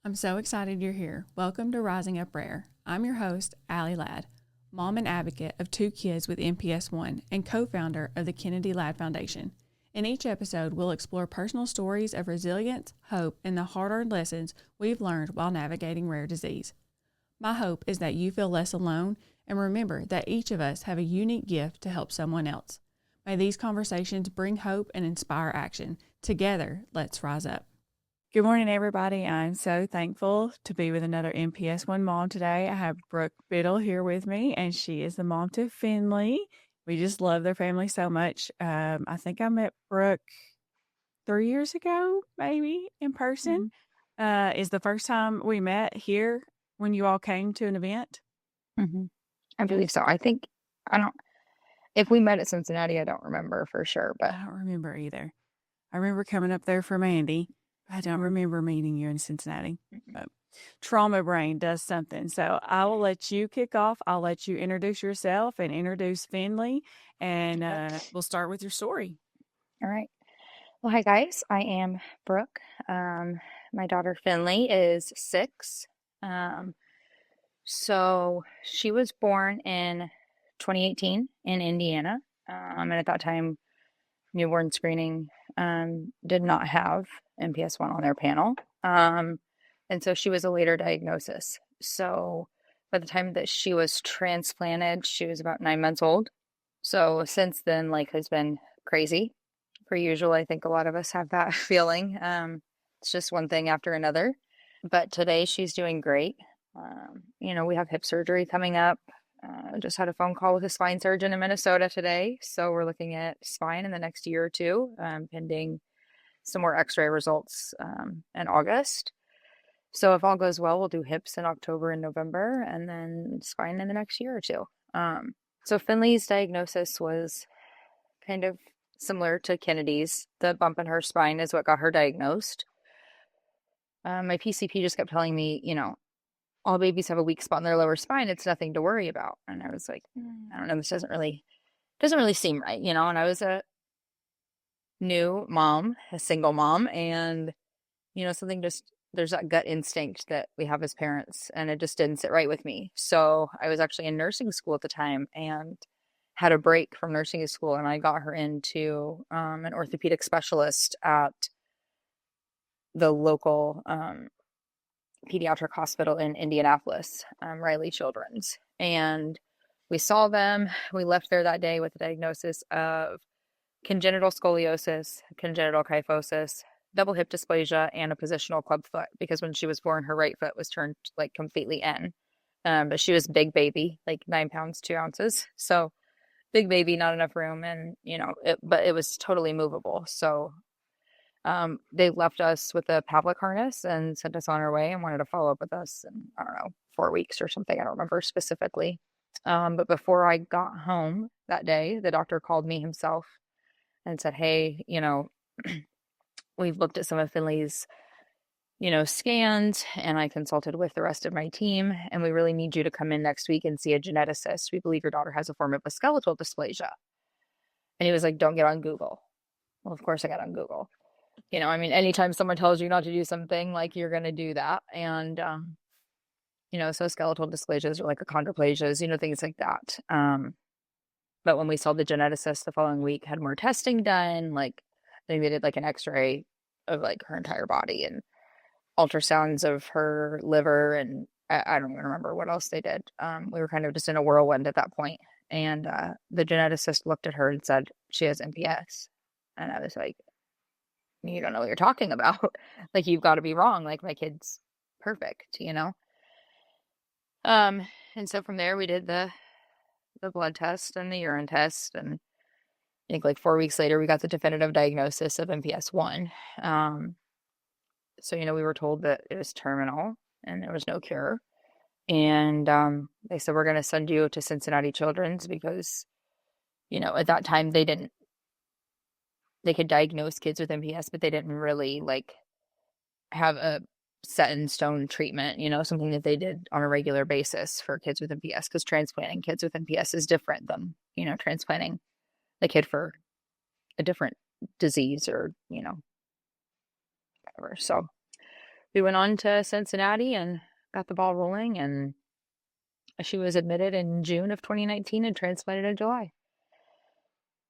I'm so excited you're here. Welcome to Rising Up Rare. I'm your host, Allie Ladd, mom and advocate of 2 kids with MPS 1 and co-founder of the Kennedy Ladd Foundation. In each episode, we'll explore personal stories of resilience, hope, and the hard-earned lessons we've learned while navigating rare disease. My hope is that you feel less alone and remember that each of us have a unique gift to help someone else. May these conversations bring hope and inspire action. Together, let's rise up. Good morning, everybody. I'm so thankful to be with another MPS 1 mom today. I have Brooke Biddle here with me, and she is the mom to Finley. We just love their family so much. I think I met Brooke 3 years ago, maybe in person. Is the first time we met here when you all came to an event? I believe so. If we met at Cincinnati, I don't remember for sure, but I don't remember either. I remember coming up there for Mandy. I don't remember meeting you in Cincinnati, but trauma brain does something. So I will let you kick off. I'll let you introduce yourself and introduce Finley, and we'll start with your story. all right. Well, hi guys. I am Brooke. My daughter Finley is 6. So she was born in 2018 in Indiana. And at that time, newborn screening did not have MPS 1 on their panel. And so she was a later diagnosis. So by the time that she was transplanted, she was about 9 months old. So since then, life has been crazy. Per usual, I think a lot of us have that feeling. It's just one thing after another. But today she's doing great. We have hip surgery coming up. Just had a phone call with a spine surgeon in Minnesota today. So we're looking at spine in the next year or two, pending some more x-ray results in August. So if all goes well, we'll do hips in October and November, and then spine in the next year or two. So Finley's diagnosis was kind of similar to Kennedy's. The bump in her spine is what got her diagnosed. My PCP just kept telling me, all babies have a weak spot in their lower spine. It's nothing to worry about. And I was like, I don't know, this doesn't really seem right, And I was a new mom, a single mom, and there's that gut instinct that we have as parents, and it just didn't sit right with me. So I was actually in nursing school at the time and had a break from nursing school, and I got her into an orthopedic specialist at the local pediatric hospital in Indianapolis, Riley Children's. And we saw them. We left there that day with a diagnosis of congenital scoliosis, congenital kyphosis, double hip dysplasia, and a positional club foot, because when she was born, her right foot was turned like completely in. But she was big baby, like 9 pounds, 2 ounces. So big baby, not enough room. And, but it was totally movable. So they left us with a Pavlik harness and sent us on our way and wanted to follow up with us in, 4 weeks or something. I don't remember specifically. But before I got home that day, the doctor called me himself and said, hey, we've looked at some of Finley's, scans, and I consulted with the rest of my team, and we really need you to come in next week and see a geneticist. We believe your daughter has a form of a skeletal dysplasia. And he was like, don't get on Google. Well, of course I got on Google. Anytime someone tells you not to do something, like, you're going to do that. And, so skeletal dysplasias are like achondroplasias, things like that. But when we saw the geneticist the following week, had more testing done, like they did like an x-ray of like her entire body and ultrasounds of her liver. And I don't even remember what else they did. We were kind of just in a whirlwind at that point. And the geneticist looked at her and said, she has MPS. And I was like, you don't know what you're talking about. Like, you've got to be wrong. Like, my kid's perfect, And so from there we did the blood test and the urine test, and I think like 4 weeks later we got the definitive diagnosis of MPS 1. So we were told that it was terminal and there was no cure. And they said, we're going to send you to Cincinnati Children's because, at that time they could diagnose kids with MPS, but they didn't really like have a set in stone treatment, something that they did on a regular basis for kids with MPS, because transplanting kids with MPS is different than, transplanting the kid for a different disease or, whatever. So we went on to Cincinnati and got the ball rolling, and she was admitted in June of 2019 and transplanted in July.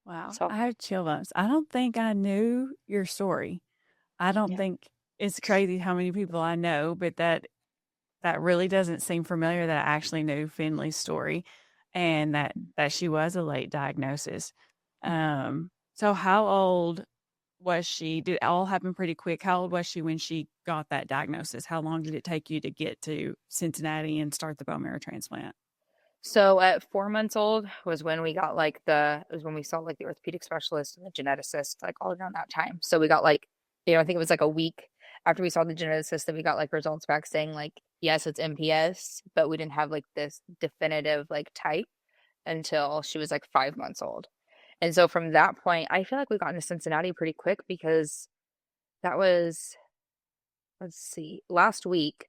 Wow. So, I have chill bumps. I don't think I knew your story. I don't yeah. think it's crazy how many people I know, but that really doesn't seem familiar that I actually knew Finley's story and that she was a late diagnosis. So how old was she? Did it all happen pretty quick? How old was she when she got that diagnosis? How long did it take you to get to Cincinnati and start the bone marrow transplant? So at 4 months old was when we got was when we saw like the orthopedic specialist and the geneticist, like all around that time. So we got like, I think it was like a week after we saw the geneticist that we got like results back saying like, yes, it's MPS, but we didn't have like this definitive like type until she was like 5 months old. And so from that point, I feel like we got into Cincinnati pretty quick because that was, let's see, last week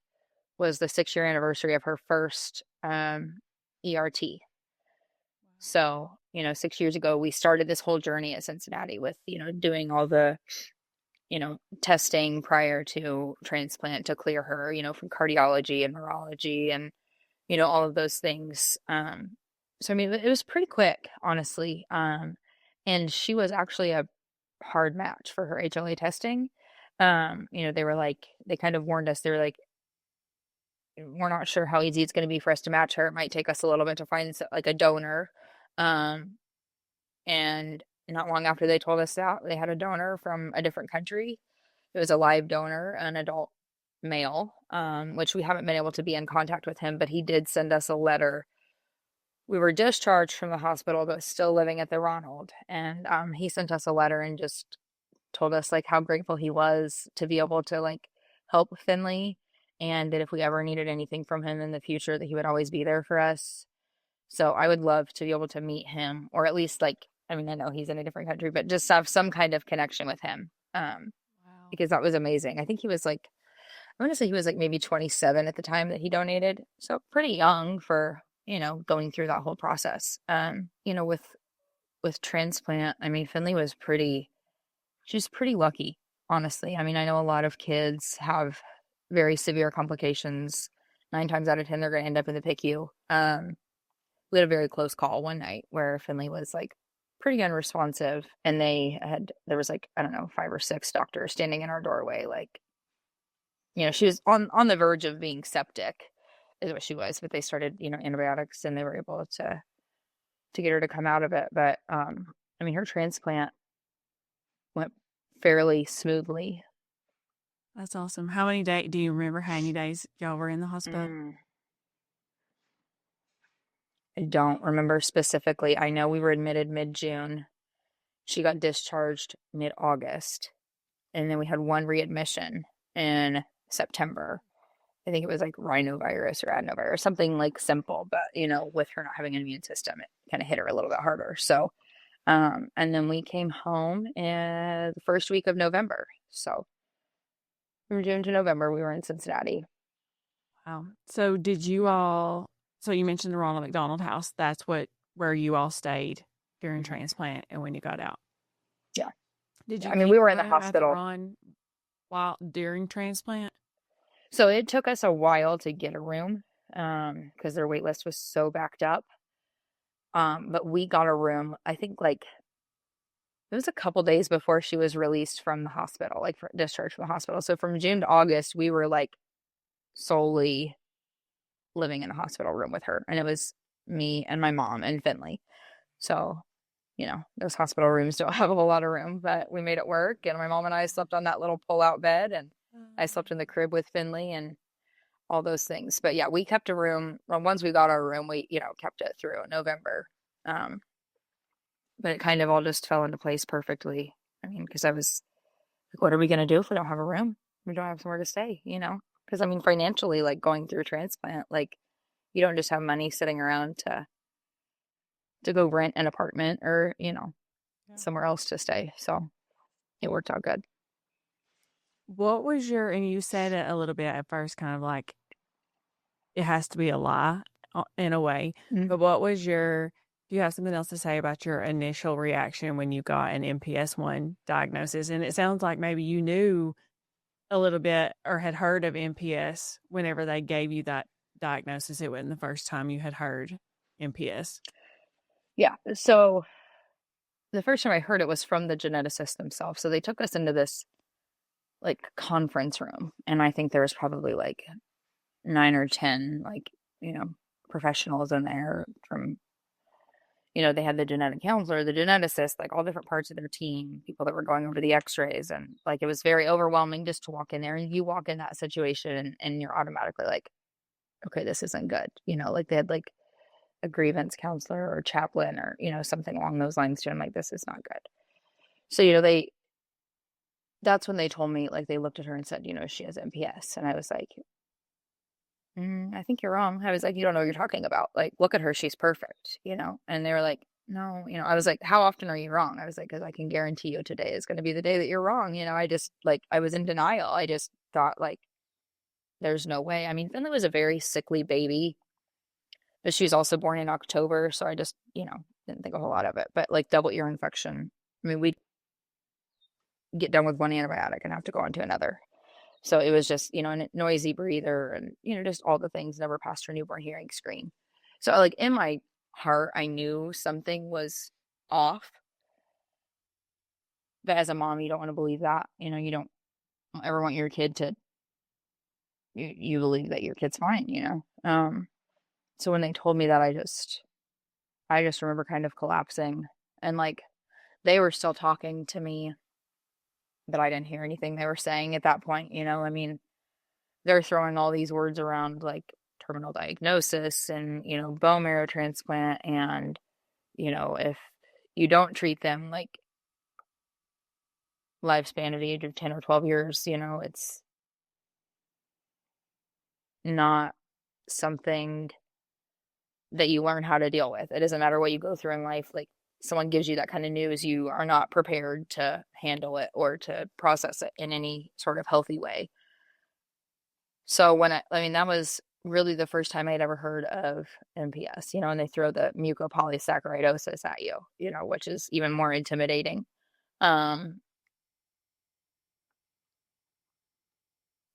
was the 6-year anniversary of her first ERT. So, 6 years ago, we started this whole journey at Cincinnati with, doing all the, testing prior to transplant to clear her, from cardiology and neurology and, all of those things. So, I mean, it was pretty quick, honestly. And she was actually a hard match for her HLA testing. They were like, they kind of warned us, they were like, we're not sure how easy it's going to be for us to match her. It might take us a little bit to find like a donor. And not long after they told us that, they had a donor from a different country. It was a live donor, an adult male, which we haven't been able to be in contact with him, but he did send us a letter. We were discharged from the hospital, but still living at the Ronald. And he sent us a letter and just told us like how grateful he was to be able to like help Finley, and that if we ever needed anything from him in the future, that he would always be there for us. So I would love to be able to meet him, or at least like, I mean, I know he's in a different country, but just have some kind of connection with him. Wow. Because that was amazing. I think he was like, I want to say he was like maybe 27 at the time that he donated. So pretty young for, going through that whole process. With transplant, I mean, Finley was she's pretty lucky, honestly. I mean, I know a lot of kids have very severe complications. 9 times out of 10, they're going to end up in the PICU. We had a very close call one night where Finley was like pretty unresponsive, and there was like, I don't know, 5 or 6 doctors standing in our doorway. Like, she was on the verge of being septic is what she was, but they started, antibiotics, and they were able to get her to come out of it. But, I mean, her transplant went fairly smoothly. That's awesome. How many days do you remember how many days y'all were in the hospital? I don't remember specifically. I know we were admitted mid-June. She got discharged mid-August. And then we had one readmission in September. I think it was like rhinovirus or adenovirus, something like simple. But, with her not having an immune system, it kind of hit her a little bit harder. So, and then we came home in the first week of November. So from June to November, we were in Cincinnati. Wow. So so you mentioned the Ronald McDonald House. That's where you all stayed during transplant and when you got out. Yeah. Did you I mean, we were in the at the hospital Ron while during transplant? So it took us a while to get a room because their wait list was so backed up. But we got a room, I think like it was a couple days before she was released from the hospital, like discharged from the hospital. So from June to August, we were like solely living in a hospital room with her. And it was me and my mom and Finley. So, those hospital rooms don't have a whole lot of room, but we made it work. And my mom and I slept on that little pull-out bed, and I slept in the crib with Finley and all those things. But yeah, we kept a room. Well, once we got our room, we, kept it through November. But it kind of all just fell into place perfectly. I mean, because I was like, what are we going to do if we don't have a room? We don't have somewhere to stay, Because I mean, financially, like going through a transplant, like you don't just have money sitting around to go rent an apartment or, somewhere else to stay. So it worked out good. What was and you said it a little bit at first, kind of like it has to be a lie in a way, but what was do you have something else to say about your initial reaction when you got an MPS 1 diagnosis? And it sounds like maybe you knew a little bit or had heard of MPS whenever they gave you that diagnosis? It wasn't the first time you had heard MPS. Yeah. So the first time I heard it was from the geneticists themselves. So they took us into this like conference room, and I think there was probably like 9 or 10 like, professionals in there from, they had the genetic counselor, the geneticist, like all different parts of their team, people that were going over the x-rays. And like, it was very overwhelming just to walk in there, and you walk in that situation and you're automatically like, okay, this isn't good. Like they had like a grievance counselor or chaplain or, something along those lines too. I'm like, this is not good. So, that's when they told me, like, they looked at her and said, she has MPS. And I was like, I think you're wrong. I was like, you don't know what you're talking about. Like, look at her. She's perfect, And they were like, no, I was like, how often are you wrong? I was like, because I can guarantee you today is going to be the day that you're wrong. I just, like, I was in denial. I just thought, like, there's no way. I mean, Finley was a very sickly baby, but she was also born in October. So I just, didn't think a whole lot of it. But, like, double ear infection. I mean, we'd get done with one antibiotic and have to go on to another. So it was just, a noisy breather and, just all the things, never passed her newborn hearing screen. So, like, in my heart, I knew something was off. But as a mom, you don't want to believe that. You don't ever want your kid to, you believe that your kid's fine, So when they told me that, I just remember kind of collapsing. And, like, they were still talking to me, but I didn't hear anything they were saying at that point, I mean, they're throwing all these words around like terminal diagnosis and, bone marrow transplant. And, if you don't treat them, like, lifespan at the age of 10 or 12 years, it's not something that you learn how to deal with. It doesn't matter what you go through in life. Like, someone gives you that kind of news, you are not prepared to handle it or to process it in any sort of healthy way. So when I mean, that was really the first time I'd ever heard of MPS, and they throw the mucopolysaccharidosis at you, which is even more intimidating. But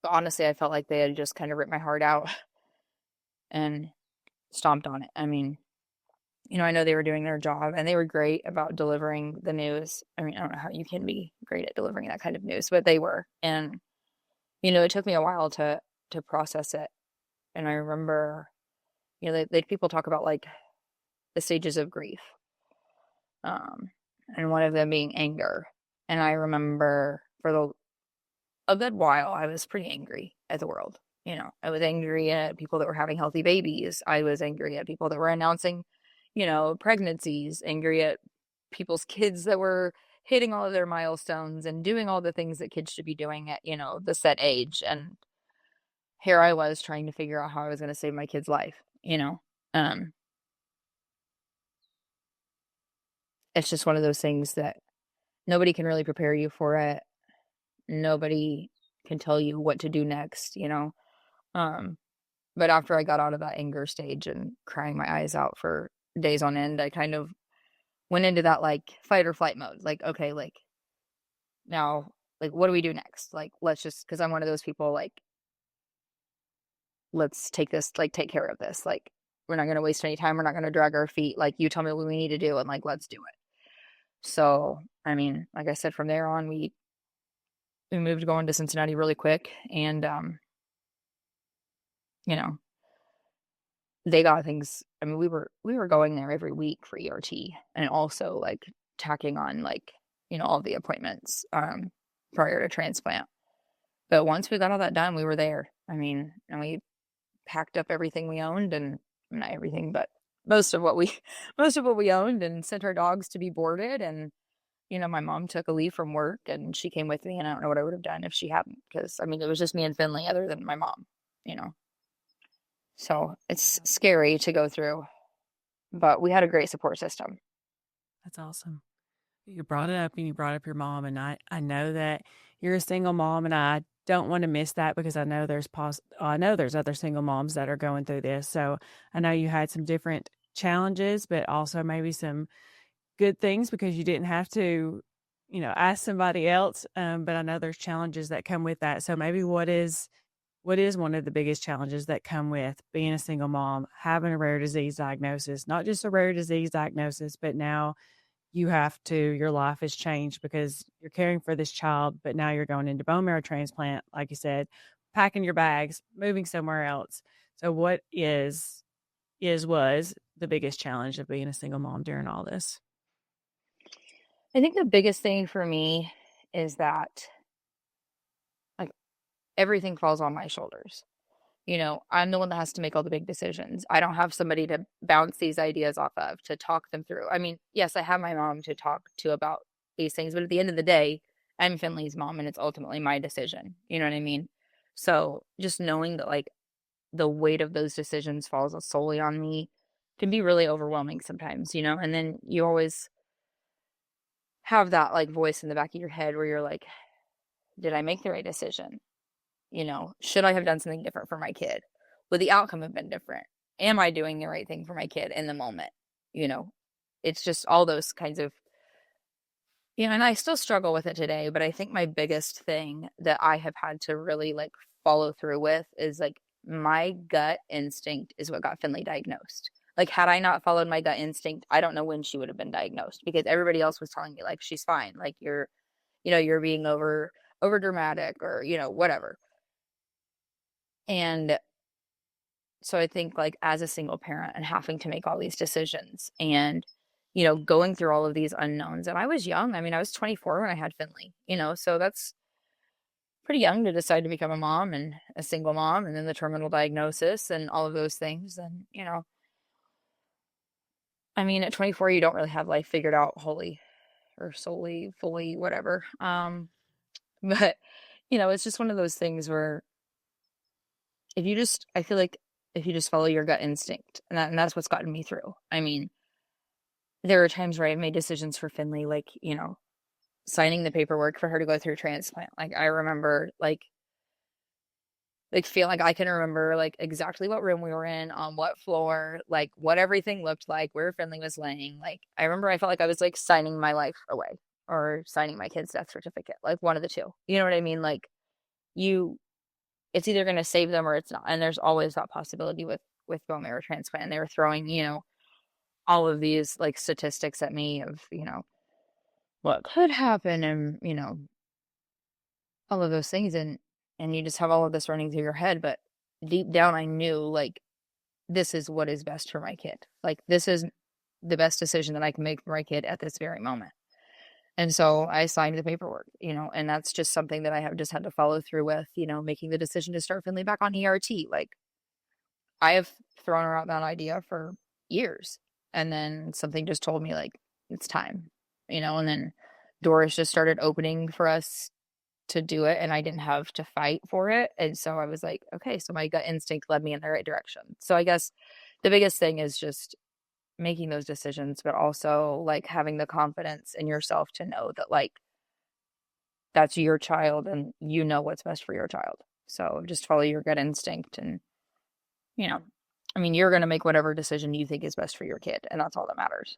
honestly, I felt like they had just kind of ripped my heart out and stomped on it. I mean, I know they were doing their job and they were great about delivering the news. I mean, I don't know how you can be great at delivering that kind of news, but they were. And, it took me a while to process it. And I remember, people talk about like the stages of grief. And one of them being anger. And I remember for a good while, I was pretty angry at the world. I was angry at people that were having healthy babies. I was angry at people that were announcing, pregnancies, angry at people's kids that were hitting all of their milestones and doing all the things that kids should be doing at, the set age. And here I was trying to figure out how I was going to save my kid's life, It's just one of those things that nobody can really prepare you for it. Nobody can tell you what to do next, But after I got out of that anger stage and crying my eyes out for days on end, I kind of went into that like fight or flight mode. Like, okay, like now, like, what do we do next? Like, let's just, because I'm one of those people, like, let's take this, like, take care of this. Like, we're not going to waste any time. We're not going to drag our feet. Like, you tell me what we need to do and, like, let's do it. So, I mean, like I said, from there on, we moved going to Cincinnati really quick. And, they got things. I mean, we were going there every week for ERT and also like tacking on like, all the appointments, prior to transplant. But once we got all that done, we were there. I mean, and we packed up everything we owned, and not everything, but most of what we owned, and sent our dogs to be boarded. And, my mom took a leave from work and she came with me, and I don't know what I would have done if she hadn't, because I mean, it was just me and Finley other than my mom, So it's scary to go through, but we had a great support system. That's awesome. You brought it up and you brought up your mom, and I know that you're a single mom, and I don't want to miss that because I know there's other single moms that are going through this. So I know you had some different challenges, but also maybe some good things because you didn't have to, ask somebody else. But I know there's challenges that come with that. So maybe what is one of the biggest challenges that come with being a single mom, having a rare disease diagnosis, not just a rare disease diagnosis, but now your life has changed because you're caring for this child, but now you're going into bone marrow transplant, like you said, packing your bags, moving somewhere else. So what was the biggest challenge of being a single mom during all this? I think the biggest thing for me is that like everything falls on my shoulders. I'm the one that has to make all the big decisions. I don't have somebody to bounce these ideas off of, to talk them through. I mean, yes, I have my mom to talk to about these things, but at the end of the day, I'm Finley's mom and it's ultimately my decision. You know what I mean? So just knowing that like the weight of those decisions falls solely on me can be really overwhelming sometimes, and then you always have that like voice in the back of your head where you're like, did I make the right decision? Should I have done something different for my kid? Would the outcome have been different? Am I doing the right thing for my kid in the moment? You know, it's just all those kinds of, and I still struggle with it today, but I think my biggest thing that I have had to really like follow through with is like my gut instinct is what got Finley diagnosed. Like, had I not followed my gut instinct, I don't know when she would have been diagnosed because everybody else was telling me like, she's fine. Like you're being over dramatic or, whatever. And so I think like as a single parent and having to make all these decisions and, going through all of these unknowns. And I was young. I mean, I was 24 when I had Finley, so that's pretty young to decide to become a mom and a single mom and then the terminal diagnosis and all of those things. And, I mean, at 24, you don't really have life figured out wholly or solely, fully, whatever. But, it's just one of those things where I feel like if you just follow your gut instinct, and that's what's gotten me through. I mean, there are times where I've made decisions for Finley, like, signing the paperwork for her to go through transplant. Like, I remember, like feel like I can remember, like, exactly what room we were in, on what floor, like, what everything looked like, where Finley was laying. Like, I remember I felt like I was, like, signing my life away or signing my kid's death certificate, like, one of the two. You know what I mean? Like, it's either going to save them or it's not. And there's always that possibility with bone marrow transplant. And they were throwing, all of these like statistics at me of, what could happen and, all of those things. And you just have all of this running through your head. But deep down, I knew like, this is what is best for my kid. Like, this is the best decision that I can make for my kid at this very moment. And so I signed the paperwork, and that's just something that I have just had to follow through with, making the decision to start Finley back on ERT. Like, I have thrown around that idea for years. And then something just told me, like, it's time, and then doors just started opening for us to do it. And I didn't have to fight for it. And so I was like, okay, so my gut instinct led me in the right direction. So I guess the biggest thing is just making those decisions, but also like having the confidence in yourself to know that like that's your child and you know what's best for your child. So just follow your gut instinct and, I mean, you're going to make whatever decision you think is best for your kid. And that's all that matters.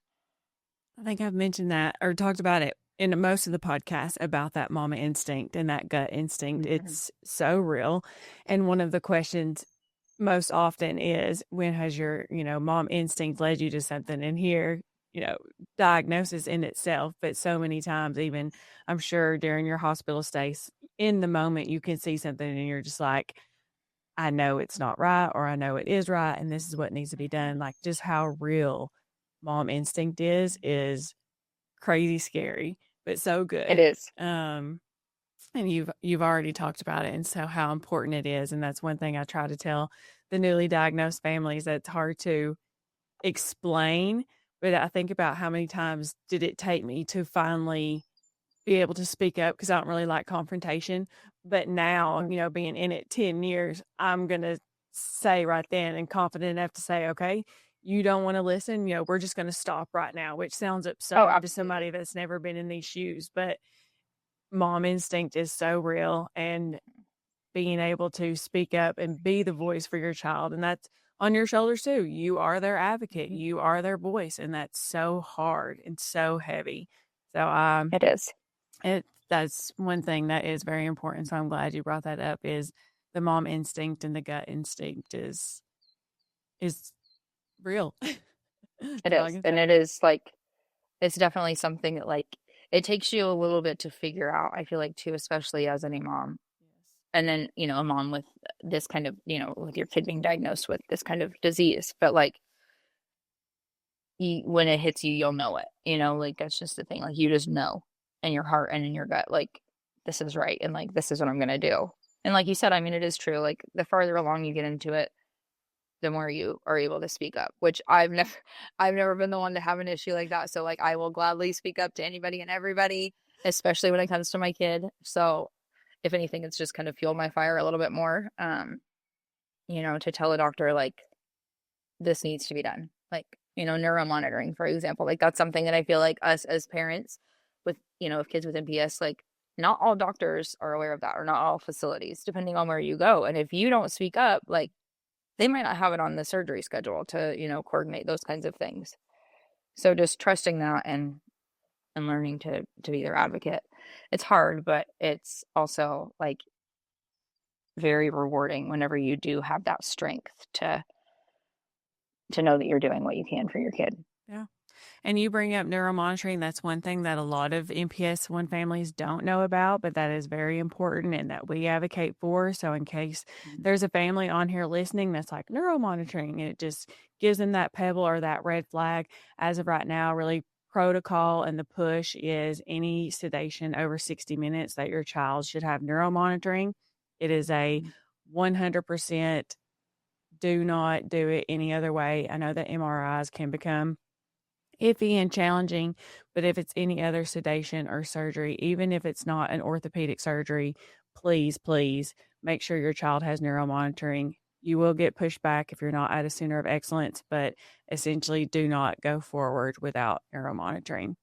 I think I've mentioned that or talked about it in most of the podcasts about that mama instinct and that gut instinct. Mm-hmm. It's so real. And one of the questions most often is, when has your, mom instinct led you to something? And here, diagnosis in itself, but so many times, even I'm sure during your hospital stays, in the moment, you can see something and you're just like, I know it's not right, or I know it is right, and this is what needs to be done. Like, just how real mom instinct is crazy scary, but so good. It is. And you've already talked about it, and so how important it is. And that's one thing I try to tell the newly diagnosed families, that's hard to explain. But I think about how many times did it take me to finally be able to speak up, because I don't really like confrontation. But now, being in it 10 years, I'm going to say right then and confident enough to say, okay, you don't want to listen, we're just going to stop right now, which sounds absurd to somebody that's never been in these shoes. But mom instinct is so real, and being able to speak up and be the voice for your child. And that's on your shoulders too. You are their advocate. Mm-hmm. You are their voice. And that's so hard and so heavy. So it is. That's one thing that is very important. So I'm glad you brought that up. Is the mom instinct and the gut instinct is real. It That's all I is. can And say. it is like, it's definitely something that like, it takes you a little bit to figure out, I feel like too, especially as any mom. Yes. And then, a mom with this kind of, with your kid being diagnosed with this kind of disease. But like, when it hits you, you'll know it, like that's just the thing. Like you just know in your heart and in your gut, like this is right. And like, this is what I'm going to do. And like you said, I mean, it is true. Like the farther along you get into it, the more you are able to speak up, which I've never been the one to have an issue like that. So like, I will gladly speak up to anybody and everybody, especially when it comes to my kid. So if anything, it's just kind of fueled my fire a little bit more, to tell a doctor, like, this needs to be done. Like, neuromonitoring, for example, like that's something that I feel like us as parents with, of kids with NPS, like not all doctors are aware of that, or not all facilities, depending on where you go. And if you don't speak up, like they might not have it on the surgery schedule to, coordinate those kinds of things. So just trusting that and learning to be their advocate. It's hard, but it's also like very rewarding whenever you do have that strength to know that you're doing what you can for your kid. Yeah. And you bring up neuromonitoring. That's one thing that a lot of MPS one families don't know about, but that is very important and that we advocate for. So, in case there's a family on here listening that's like neuromonitoring, and it just gives them that pebble or that red flag, as of right now, really protocol and the push is any sedation over 60 minutes that your child should have neuromonitoring. It is a 100% do not do it any other way. I know that MRIs can become iffy and challenging, but if it's any other sedation or surgery, even if it's not an orthopedic surgery, please make sure your child has neuromonitoring. You will get pushed back if you're not at a center of excellence, but essentially do not go forward without neuromonitoring.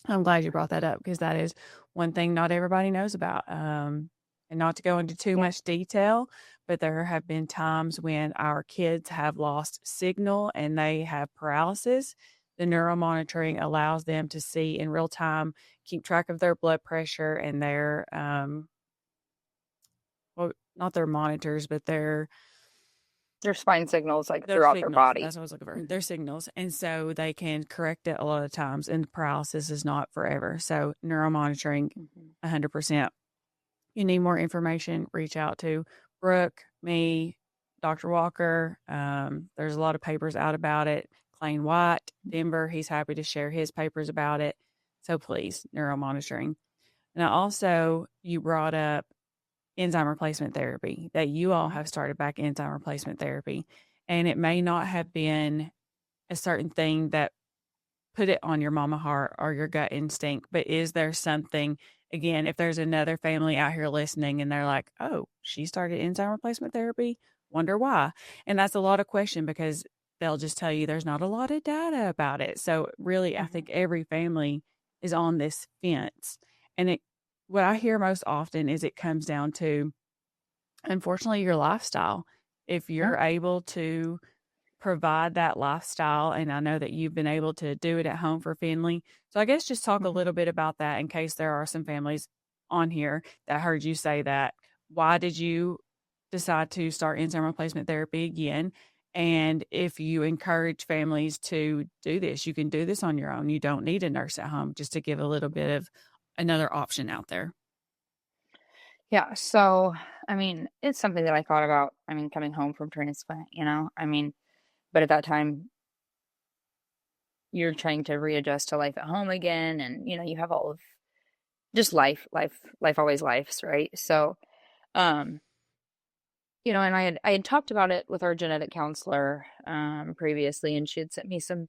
I'm glad you brought that up because that is one thing not everybody knows about. And not to go into too Yeah. much detail, but there have been times when our kids have lost signal and they have paralysis. The neuromonitoring allows them to see in real time, keep track of their blood pressure and their, well, not their monitors, but Their spine signals like their throughout their signals. body. That's what I was looking for. Their signals. And so they can correct it a lot of times. And paralysis is not forever. So neuromonitoring, 100%. You need more information, reach out to Brooke, me, Dr. Walker. There's a lot of papers out about it. Clayne White, Denver, he's happy to share his papers about it. So please, neuromonitoring. And you brought up enzyme replacement therapy, that you all have started back enzyme replacement therapy. And it may not have been a certain thing that put it on your mama heart or your gut instinct, but is there something, again, if there's another family out here listening and they're like, oh, she started enzyme replacement therapy, wonder why? And that's a lot of question because they'll just tell you there's not a lot of data about it. So really, I think every family is on this fence. And what I hear most often is it comes down to, unfortunately, your lifestyle. If you're able to provide that lifestyle, and I know that you've been able to do it at home for Finley. So I guess just talk a little bit about that in case there are some families on here that heard you say that. Why did you decide to start enzyme replacement therapy again? And if you encourage families to do this, you can do this on your own. You don't need a nurse at home, just to give a little bit of another option out there. Yeah. So, I mean, it's something that I thought about, I mean, coming home from transplant, I mean, but at that time, you're trying to readjust to life at home again. And, you have all of just life always life's, right? So, um, and I had talked about it with our genetic counselor, previously, and she had sent me some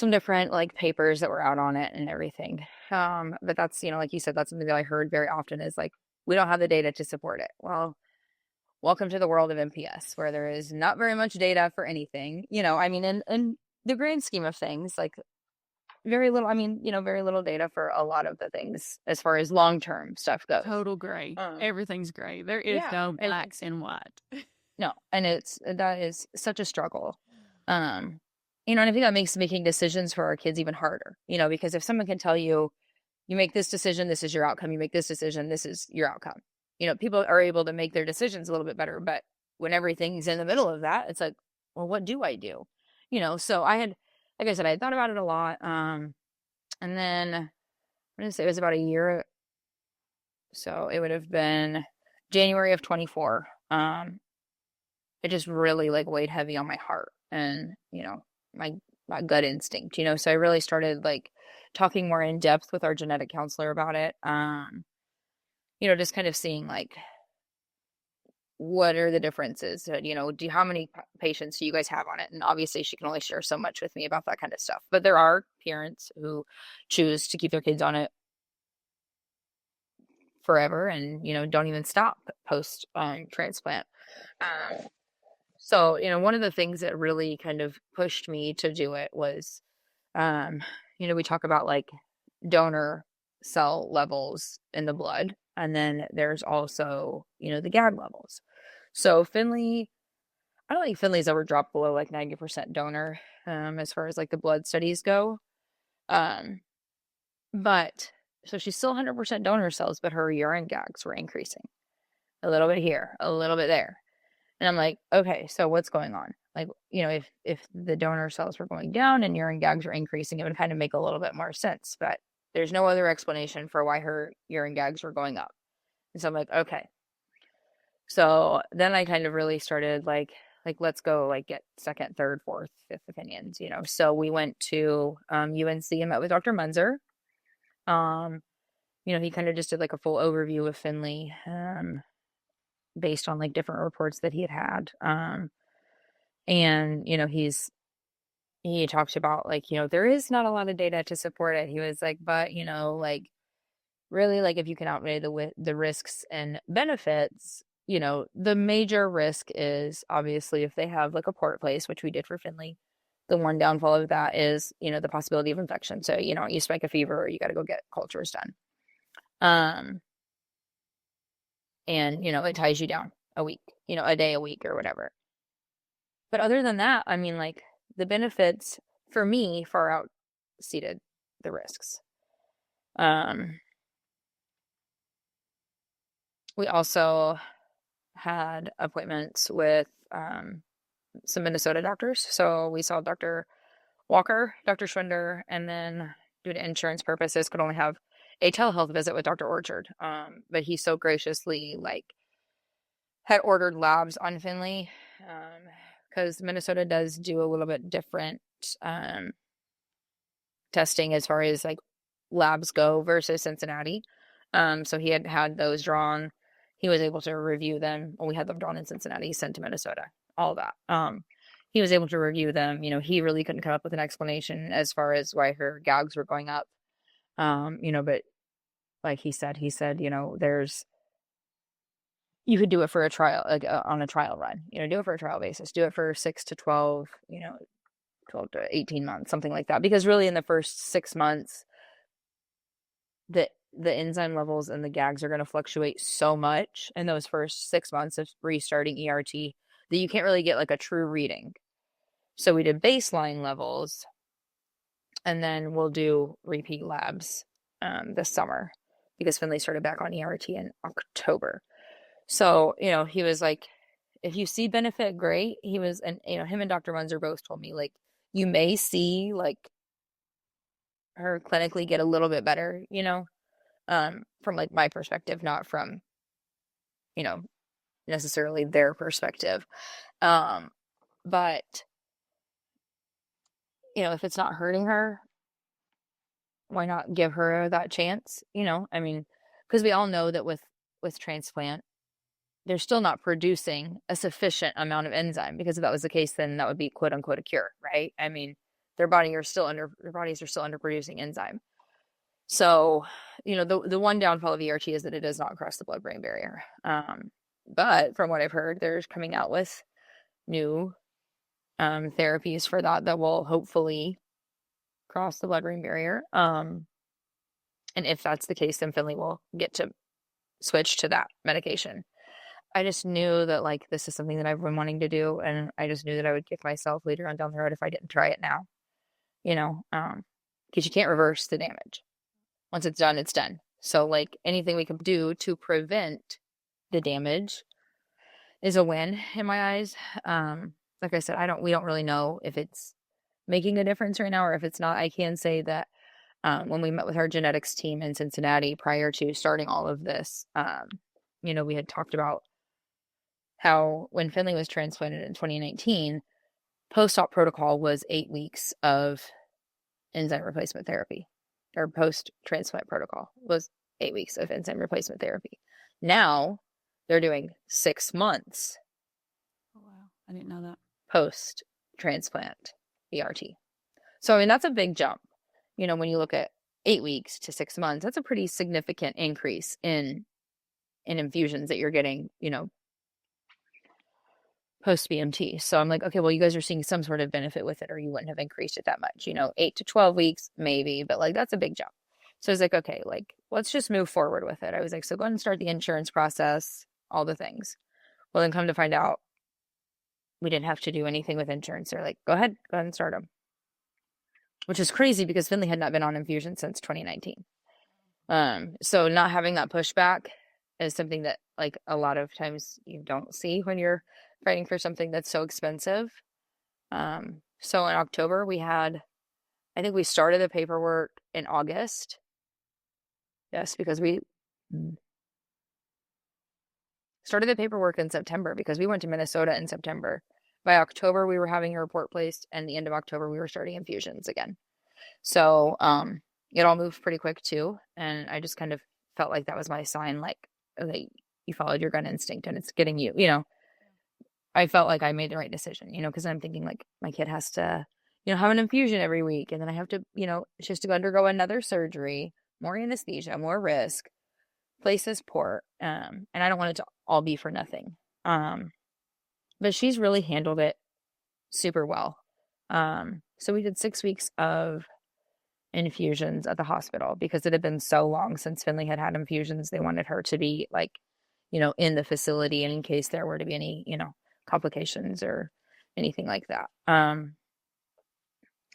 different like papers that were out on it and everything. But that's, like you said, that's something that I heard very often is like, we don't have the data to support it. Well, welcome to the world of MPS where there is not very much data for anything, I mean, in the grand scheme of things, like very little, I mean, very little data for a lot of the things as far as long-term stuff goes. Total gray. Everything's gray. There is Yeah, no blacks and white. no, and that is such a struggle. And I think that makes making decisions for our kids even harder, because if someone can tell you you make this decision, this is your outcome. You make this decision, this is your outcome. People are able to make their decisions a little bit better, but when everything's in the middle of that, it's like, well, what do I do? So like I said, I had thought about it a lot. And then I'm going to say it was about a year. So it would have been January of 24. It just really like weighed heavy on my heart and, my gut instinct, so I really started like talking more in depth with our genetic counselor about it. Just kind of seeing like, what are the differences? How many patients do you guys have on it? And obviously she can only share so much with me about that kind of stuff, but there are parents who choose to keep their kids on it forever and, don't even stop post transplant. So, one of the things that really kind of pushed me to do it was, we talk about like donor cell levels in the blood. And then there's also, the GAG levels. So Finley, I don't think Finley's ever dropped below like 90% donor, as far as like the blood studies go. But so she's still 100% donor cells, but her urine GAGs were increasing a little bit here, a little bit there. And I'm like, okay, so what's going on? Like, if the donor cells were going down and urine GAGs were increasing, it would kind of make a little bit more sense. But there's no other explanation for why her urine GAGs were going up. And so I'm like, okay. So then I kind of really started like let's go like get second, third, fourth, fifth opinions, So we went to UNC and met with Dr. Munzer. He kind of just did like a full overview of Finley, based on like different reports that he had. And, he talked about like, there is not a lot of data to support it. He was like, but, like really like if you can outweigh the risks and benefits, the major risk is obviously if they have like a port place, which we did for Finley. The one downfall of that is, the possibility of infection. So, you spike a fever, you got to go get cultures done. And, it ties you down a week, a day, a week or whatever. But other than that, I mean, like the benefits for me far outseated the risks. We also had appointments with some Minnesota doctors. So we saw Dr. Walker, Dr. Schwinder, and then due to insurance purposes could only have a telehealth visit with Dr. Orchard. But he so graciously had ordered labs on Finley, because Minnesota does do a little bit different testing as far as like labs go versus Cincinnati. So he had those drawn. He was able to review them. Well, we had them drawn in Cincinnati, sent to Minnesota, all that. He was able to review them. He really couldn't come up with an explanation as far as why her GAGs were going up. But like he said, you could do it for a trial, like on a trial run, do it for a trial basis, do it for 6 to 12, 12 to 18 months, something like that. Because really in the first 6 months, the enzyme levels and the GAGs are going to fluctuate so much in those first 6 months of restarting ERT that you can't really get like a true reading. So we did baseline levels and then we'll do repeat labs this summer because Finley started back on ERT in October. So, he was like, if you see benefit, great. He was, and, him and Dr. Munzer both told me, like, you may see, like, her clinically get a little bit better, from, like, my perspective, not from, necessarily their perspective. But, if it's not hurting her, why not give her that chance? Because we all know that with transplant, they're still not producing a sufficient amount of enzyme, because if that was the case, then that would be quote unquote a cure, right? I mean, their bodies are still underproducing enzyme. So, the one downfall of ERT is that it does not cross the blood-brain barrier. But from what I've heard, they're coming out with new therapies for that will hopefully cross the blood-brain barrier. And if that's the case, then Finley will get to switch to that medication. I just knew that like this is something that I've been wanting to do, and I just knew that I would kick myself later on down the road if I didn't try it now. Because you can't reverse the damage. Once it's done, it's done. So like anything we can do to prevent the damage is a win in my eyes. Like I said, we don't really know if it's making a difference right now or if it's not. I can say that when we met with our genetics team in Cincinnati prior to starting all of this, we had talked about how when Finley was transplanted in 2019, post-op protocol was 8 weeks of enzyme replacement therapy, or post-transplant protocol was 8 weeks of enzyme replacement therapy. Now they're doing 6 months. Oh, wow. I didn't know that. Post-transplant ERT. So, I mean, that's a big jump. When you look at 8 weeks to 6 months, that's a pretty significant increase in infusions that you're getting, post BMT. So I'm like, okay, well, you guys are seeing some sort of benefit with it, or you wouldn't have increased it that much. 8 to 12 weeks, maybe, but like that's a big jump. So I was like, okay, like let's just move forward with it. I was like, so go ahead and start the insurance process, all the things. Well, then come to find out, we didn't have to do anything with insurance. They're like, go ahead and start them. Which is crazy because Finley had not been on infusion since 2019. So not having that pushback is something that like a lot of times you don't see when you're fighting for something that's so expensive. So in October I think we started the paperwork in August. Yes, because we started the paperwork in September because we went to Minnesota in September. By October, we were having a report placed, and the end of October, we were starting infusions again. So it all moved pretty quick too, and I just kind of felt like that was my sign, like, okay, you followed your gut instinct, and it's getting you, I felt like I made the right decision, because I'm thinking like my kid has to, have an infusion every week, and then I have to, she has to undergo another surgery, more anesthesia, more risk, place is poor, and I don't want it to all be for nothing. But she's really handled it super well. So we did 6 weeks of infusions at the hospital because it had been so long since Finley had had infusions. They wanted her to be like, in the facility, and in case there were to be any, complications or anything like that. And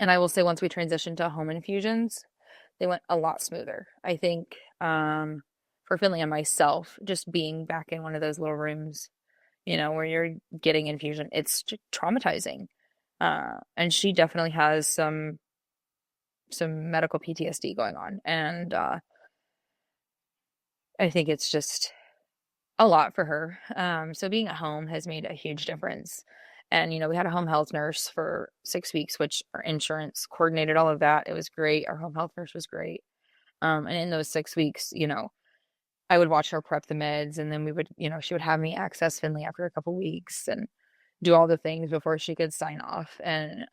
I will say once we transitioned to home infusions, they went a lot smoother. I think for Finley and myself, just being back in one of those little rooms, where you're getting infusion, it's traumatizing. And she definitely has some medical PTSD going on. And I think it's just a lot for her. So being at home has made a huge difference. And, we had a home health nurse for 6 weeks, which our insurance coordinated all of that. It was great. Our home health nurse was great. And in those 6 weeks, I would watch her prep the meds, and then we would, she would have me access Finley after a couple weeks and do all the things before she could sign off. And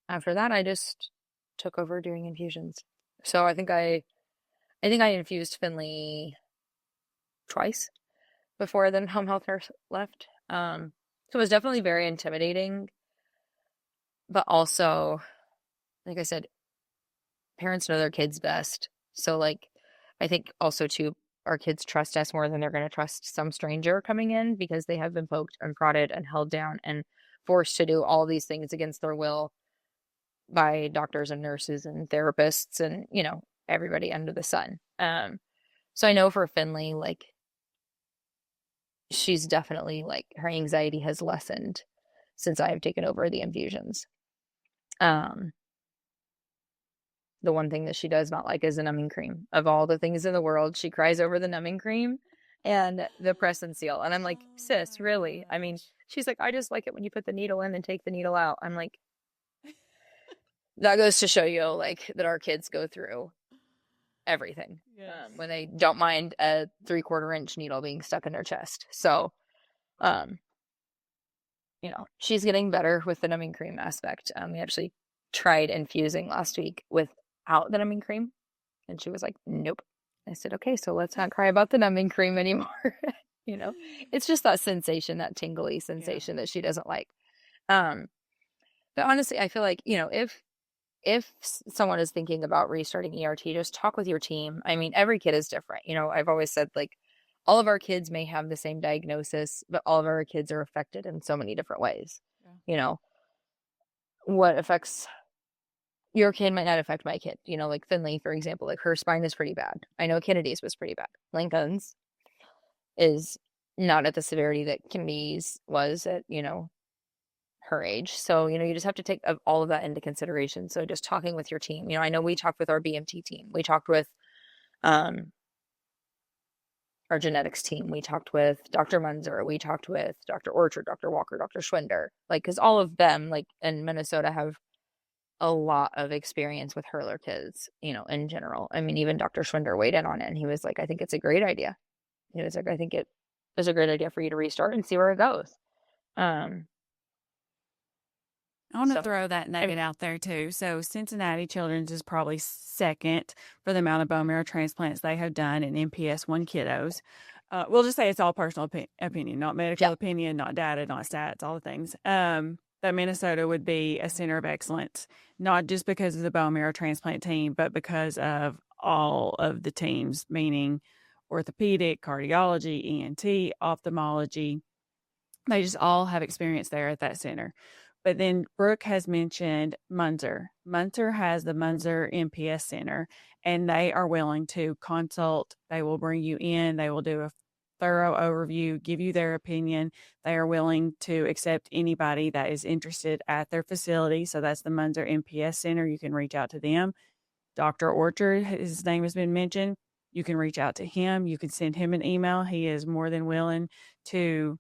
after that, I just took over doing infusions. So I think I infused Finley twice before the home health nurse left. So it was definitely very intimidating, but also, like I said, parents know their kids best. So like, I think also too, our kids trust us more than they're going to trust some stranger coming in because they have been poked and prodded and held down and forced to do all these things against their will by doctors and nurses and therapists and, everybody under the sun. So I know for Finley, like, she's definitely like her anxiety has lessened since I have taken over the infusions. The one thing that she does not like is the numbing cream. Of all the things in the world, she cries over the numbing cream and the press and seal. And I'm like, sis, really? I mean, she's like, I just like it when you put the needle in and take the needle out. I'm like, that goes to show you like that our kids go through everything. Yes. When they don't mind a 3/4 inch needle being stuck in their chest. So, she's getting better with the numbing cream aspect. We actually tried infusing last week without the numbing cream, and she was like, nope. I said, okay, so let's not cry about the numbing cream anymore. It's just that sensation, that tingly sensation that she doesn't like. But honestly, I feel like, if someone is thinking about restarting ERT, just talk with your team. I mean, every kid is different. I've always said, like, all of our kids may have the same diagnosis, but all of our kids are affected in so many different ways. Yeah. What affects your kid might not affect my kid. Like Finley, for example, like her spine is pretty bad. I know Kennedy's was pretty bad. Lincoln's is not at the severity that Kennedy's was at, her age. So, you just have to take all of that into consideration. So just talking with your team, I know we talked with our BMT team. We talked with our genetics team. We talked with Dr. Munzer. We talked with Dr. Orchard, Dr. Walker, Dr. Schwinder. Like, because all of them, like in Minnesota, have a lot of experience with hurler kids, in general. I mean, even Dr. Schwinder weighed in on it, and he was like, I think it's a great idea. He was like, I think it is a great idea for you to restart and see where it goes. I want to throw that nugget out there too. So Cincinnati Children's is probably second for the amount of bone marrow transplants they have done in MPS 1 kiddos. We'll just say it's all personal opinion, not medical opinion, not data, not stats, all the things. That Minnesota would be a center of excellence, not just because of the bone marrow transplant team, but because of all of the teams, meaning orthopedic, cardiology, ENT, ophthalmology. They just all have experience there at that center. But then Brooke has mentioned Munzer. Munzer has the Munzer MPS Center, and they are willing to consult. They will bring you in. They will do a thorough overview, give you their opinion. They are willing to accept anybody that is interested at their facility. So that's the Munzer MPS Center. You can reach out to them. Dr. Orchard, his name has been mentioned. You can reach out to him. You can send him an email. He is more than willing to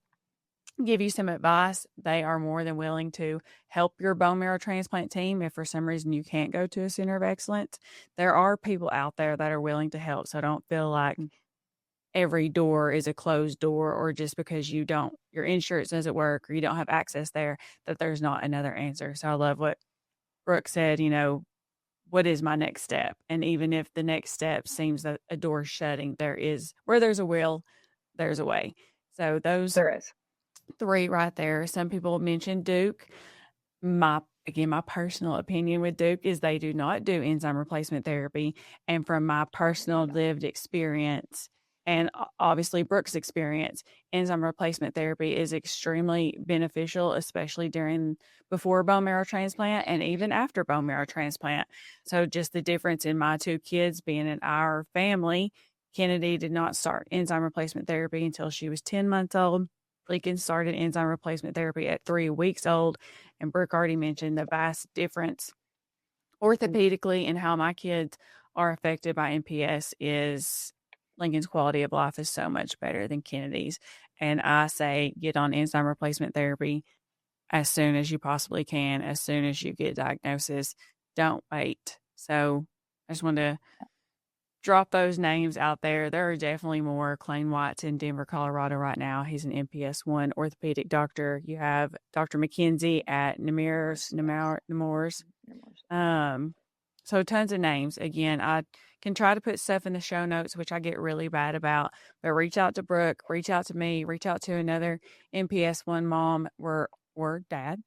give you some advice. They are more than willing to help your bone marrow transplant team if for some reason you can't go to a center of excellence. There are people out there that are willing to help, so don't feel like every door is a closed door, or just because your insurance doesn't work or you don't have access there, that there's not another answer. So I love what Brooke said, what is my next step? And even if the next step seems that a door is shutting, where there's a will, there's a way. So there is 3 right there. Some people mentioned Duke. My personal opinion with Duke is they do not do enzyme replacement therapy. And from my personal lived experience, and obviously Brooke's experience, enzyme replacement therapy is extremely beneficial, especially before bone marrow transplant and even after bone marrow transplant. So just the difference in my 2 kids being in our family, Kennedy did not start enzyme replacement therapy until she was 10 months old. Lincoln started enzyme replacement therapy at 3 weeks old. And Brooke already mentioned the vast difference orthopedically and how my kids are affected by MPS is Lincoln's quality of life is so much better than Kennedy's. And I say get on enzyme replacement therapy as soon as you possibly can, as soon as you get diagnosis. Don't wait. So I just wanted to drop those names out there. There are definitely more. Clayne White's in Denver, Colorado right now. He's an MPS 1 orthopedic doctor. You have Dr. McKenzie at Nemours. So tons of names. Again, I can try to put stuff in the show notes, which I get really bad about, but reach out to Brooke, reach out to me, reach out to another MPS 1 mom or dad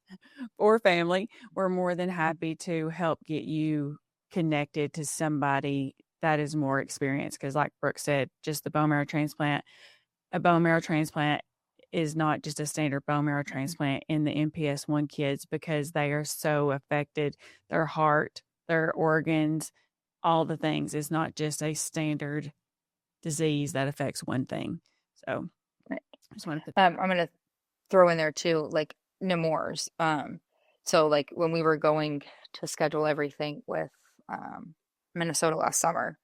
or family. We're more than happy to help get you connected to somebody that is more experienced. Because like Brooke said, just the bone marrow transplant, a bone marrow transplant is not just a standard bone marrow transplant in the MPS 1 kids because they are so affected. Their heart, their organs, all the things is not just a standard disease that affects one thing. So I just want to put I'm going to throw in there too, like Nemours. So like when we were going to schedule everything with Minnesota last summer,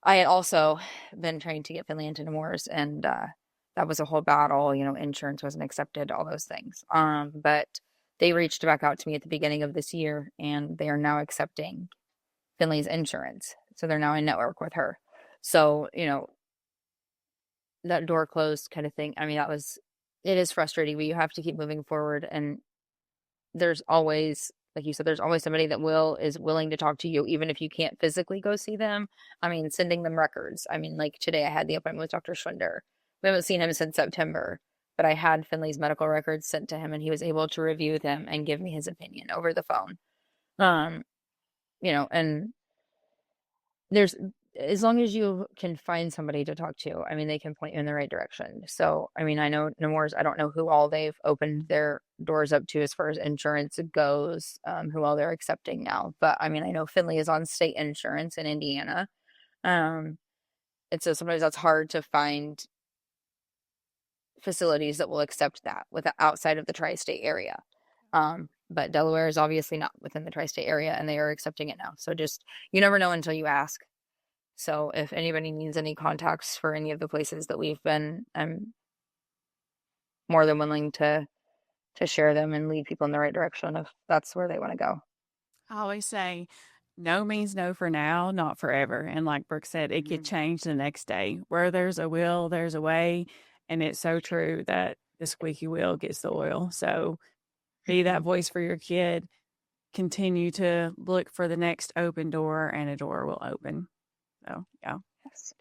I had also been trying to get Finley into Nemours, and that was a whole battle. Insurance wasn't accepted, all those things. But they reached back out to me at the beginning of this year, and they are now accepting Finley's insurance. So they're now in network with her. So, that door closed kind of thing. I mean, it is frustrating, but you have to keep moving forward. And there's always, like you said, there's always somebody that is willing to talk to you, even if you can't physically go see them. I mean, sending them records. I mean, like today I had the appointment with Dr. Schwinder. We haven't seen him since September, but I had Finley's medical records sent to him, and he was able to review them and give me his opinion over the phone. And as long as you can find somebody to talk to, I mean, they can point you in the right direction. So, I mean, I know Nemours, I don't know who all they've opened their doors up to as far as insurance goes, who all they're accepting now. But I mean, I know Finley is on state insurance in Indiana. Um, and so sometimes that's hard to find facilities that will accept that with outside of the tri-state area. But Delaware is obviously not within the tri-state area, and they are accepting it now. So just, you never know until you ask. So if anybody needs any contacts for any of the places that we've been, I'm more than willing to share them and lead people in the right direction if that's where they want to go. I always say no means no for now, not forever. And like Brooke said, it could Mm-hmm. change the next day. Where there's a will, there's a way. And it's so true that the squeaky wheel gets the oil. So be that voice for your kid. Continue to look for the next open door, and a door will open. So, yeah. Yes.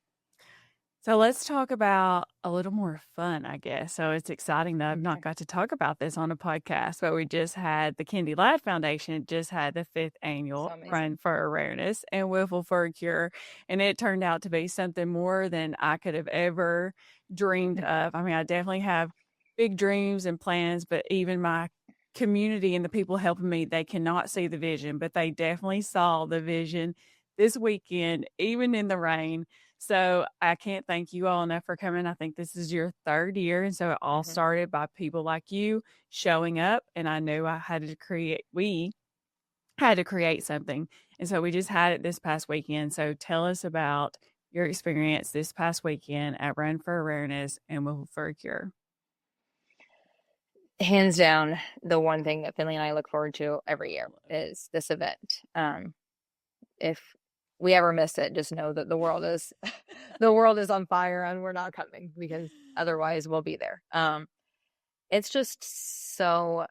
So let's talk about a little more fun, I guess. So it's exciting that I've not Okay. got to talk about this on a podcast, but we just had the Kennedy Ladd Foundation just had the 5th annual So amazing. Run for Awareness and Wiffle for a Cure. And it turned out to be something more than I could have ever dreamed of. I mean, I definitely have big dreams and plans, but even my community and the people helping me, they cannot see the vision, but they definitely saw the vision this weekend, even in the rain. So I can't thank you all enough for coming. I think this is your 3rd year. And so it all Mm-hmm. started by people like you showing up. And I knew we had to create something. And so we just had it this past weekend. So tell us about your experience this past weekend at Run for Awareness and Will for a Cure. Hands down, the one thing that Finley and I look forward to every year is this event. If we ever miss it, just know that the world is on fire and we're not coming, because otherwise we'll be there. It's just so,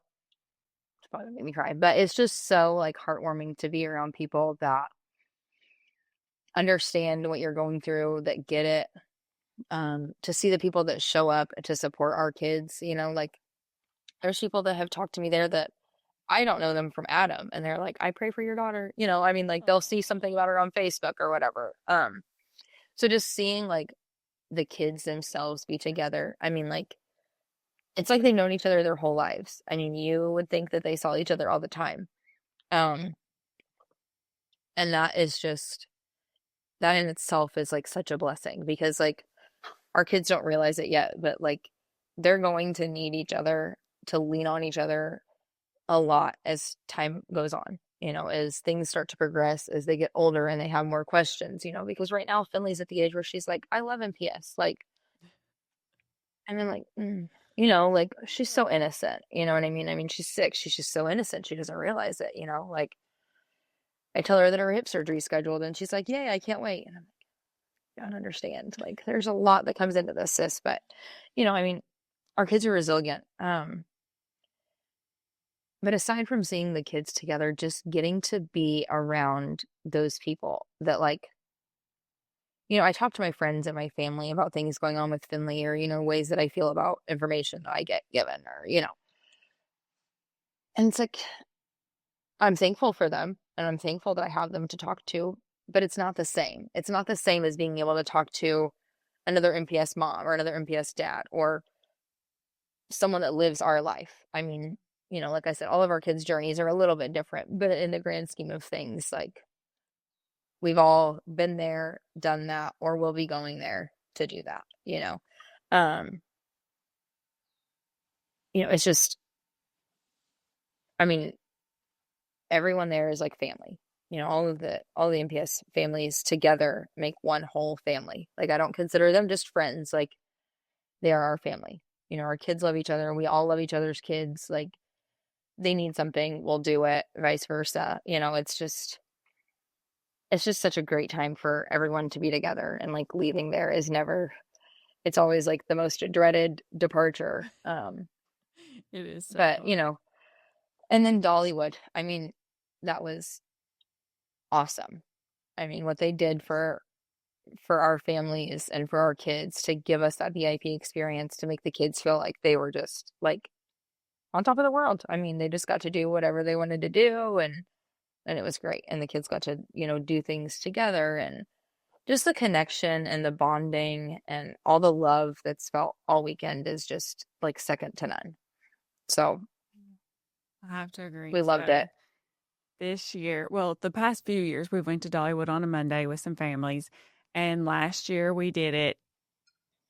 it's probably gonna make me cry, but it's just so like heartwarming to be around people that understand what you're going through, that get it. To see the people that show up to support our kids, like there's people that have talked to me there that I don't know them from Adam, and they're like, I pray for your daughter. I mean, like they'll see something about her on Facebook or whatever. So just seeing like the kids themselves be together. I mean, like, it's like they've known each other their whole lives. I mean, you would think that they saw each other all the time. And that is just, that in itself is like such a blessing, because like our kids don't realize it yet, but like they're going to need each other, to lean on each other a lot as time goes on, as things start to progress, as they get older and they have more questions, because right now Finley's at the age where she's like, I love MPS. Like, and then like, like she's so innocent, you know what I mean? I mean, she's 6. She's just so innocent. She doesn't realize it, like I tell her that her hip surgery is scheduled and she's like, yay, I can't wait. And I'm like, I don't understand. Like, there's a lot that comes into this, sis. But, I mean, our kids are resilient. But aside from seeing the kids together, just getting to be around those people that like, I talk to my friends and my family about things going on with Finley, or, ways that I feel about information that I get given, or, and it's like, I'm thankful for them and I'm thankful that I have them to talk to, but it's not the same. It's not the same as being able to talk to another MPS mom or another MPS dad or someone that lives our life. I mean, like I said, all of our kids' journeys are a little bit different, but in the grand scheme of things, like we've all been there, done that, or will be going there to do that, it's just, I mean, everyone there is like family. All the MPS families together make one whole family. Like, I don't consider them just friends. Like, they are our family. Our kids love each other. We all love each other's kids. Like, they need something, we'll do it, vice versa. It's just such a great time for everyone to be together, and like leaving there is never, it's always like the most dreaded departure. It is. So but and then Dollywood, I mean, that was awesome. I mean, what they did for our families and for our kids, to give us that VIP experience, to make the kids feel like they were just like on top of the world. I mean, they just got to do whatever they wanted to do, and it was great. And the kids got to, do things together. And just the connection and the bonding and all the love that's felt all weekend is just like second to none. So I have to agree. we loved it. This year, well, the past few years, we went to Dollywood on a Monday with some families. And last year we did it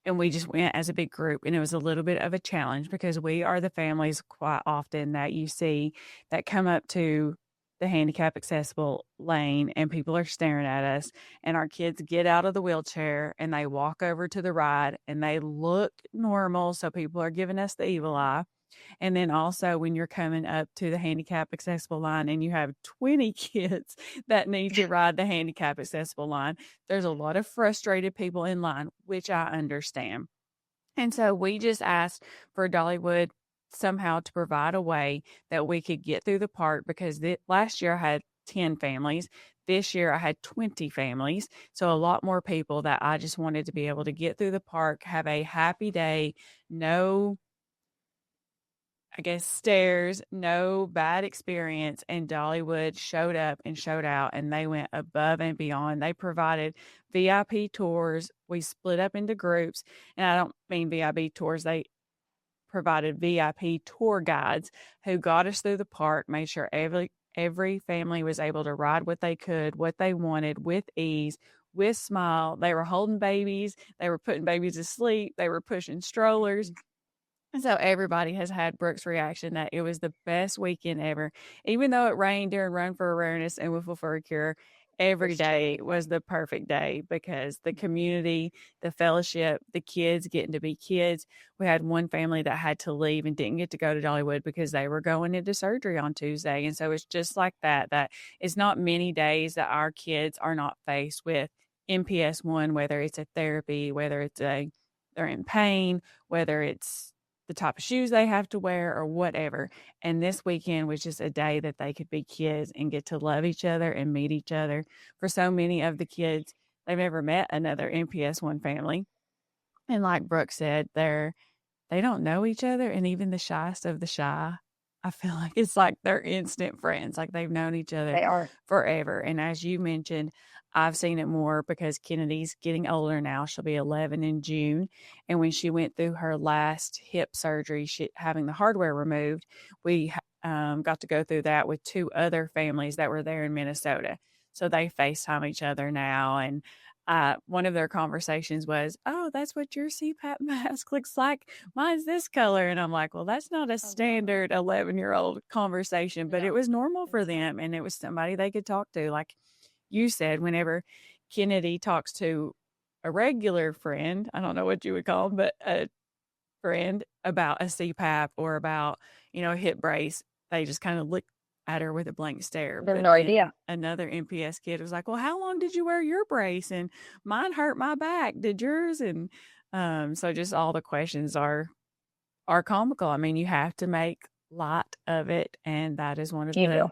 and we just went as a big group. And it was a little bit of a challenge because we are the families quite often that you see that come up to the handicap accessible lane and people are staring at us. And our kids get out of the wheelchair and they walk over to the ride and they look normal. So people are giving us the evil eye. And then also when you're coming up to the handicap accessible line and you have 20 kids that need to ride the handicap accessible line, there's a lot of frustrated people in line, which I understand. And so we just asked for Dollywood somehow to provide a way that we could get through the park because last year I had 10 families. This year I had 20 families. So a lot more people that I just wanted to be able to get through the park, have a happy day, no stairs, no bad experience. And Dollywood showed up and showed out, and they went above and beyond. They provided VIP tours. We split up into groups, and I don't mean VIP tours. They provided VIP tour guides who got us through the park, made sure every family was able to ride what they could, what they wanted with ease, with smile. They were holding babies. They were putting babies to sleep. They were pushing strollers. And so everybody has had Brooke's reaction that it was the best weekend ever. Even though it rained during Run for Awareness and Wiffle for a Cure, every day was the perfect day because the community, the fellowship, the kids getting to be kids. We had one family that had to leave and didn't get to go to Dollywood because they were going into surgery on Tuesday. And so it's just like that it's not many days that our kids are not faced with MPS 1, whether it's a therapy, whether it's they're in pain, whether it's the type of shoes they have to wear or whatever. And this weekend was just a day that they could be kids and get to love each other and meet each other. For so many of the kids, they've never met another MPS 1 family. And like Brooke said, they don't know each other. And even the shyest of the shy, I feel like it's like they're instant friends. Like they've known each other They are forever. And as you mentioned, I've seen it more because Kennedy's getting older now. She'll be 11 in June. And when she went through her last hip surgery, having the hardware removed, we got to go through that with two other families that were there in Minnesota. So they FaceTime each other now. And one of their conversations was, "Oh, that's what your CPAP mask looks like. Mine's this color." And I'm like, well, that's not a standard 11-year-old conversation, but it was normal for them. And it was somebody they could talk to. Like you said, whenever Kennedy talks to a regular friend, I don't know what you would call them, but a friend about a CPAP or about, a hip brace, they just kind of look at her with a blank stare. They have no idea. Another MPS kid was like, well, how long did you wear your brace? And mine hurt my back. Did yours? And so just all the questions are comical. I mean, you have to make light of it. And that is one of the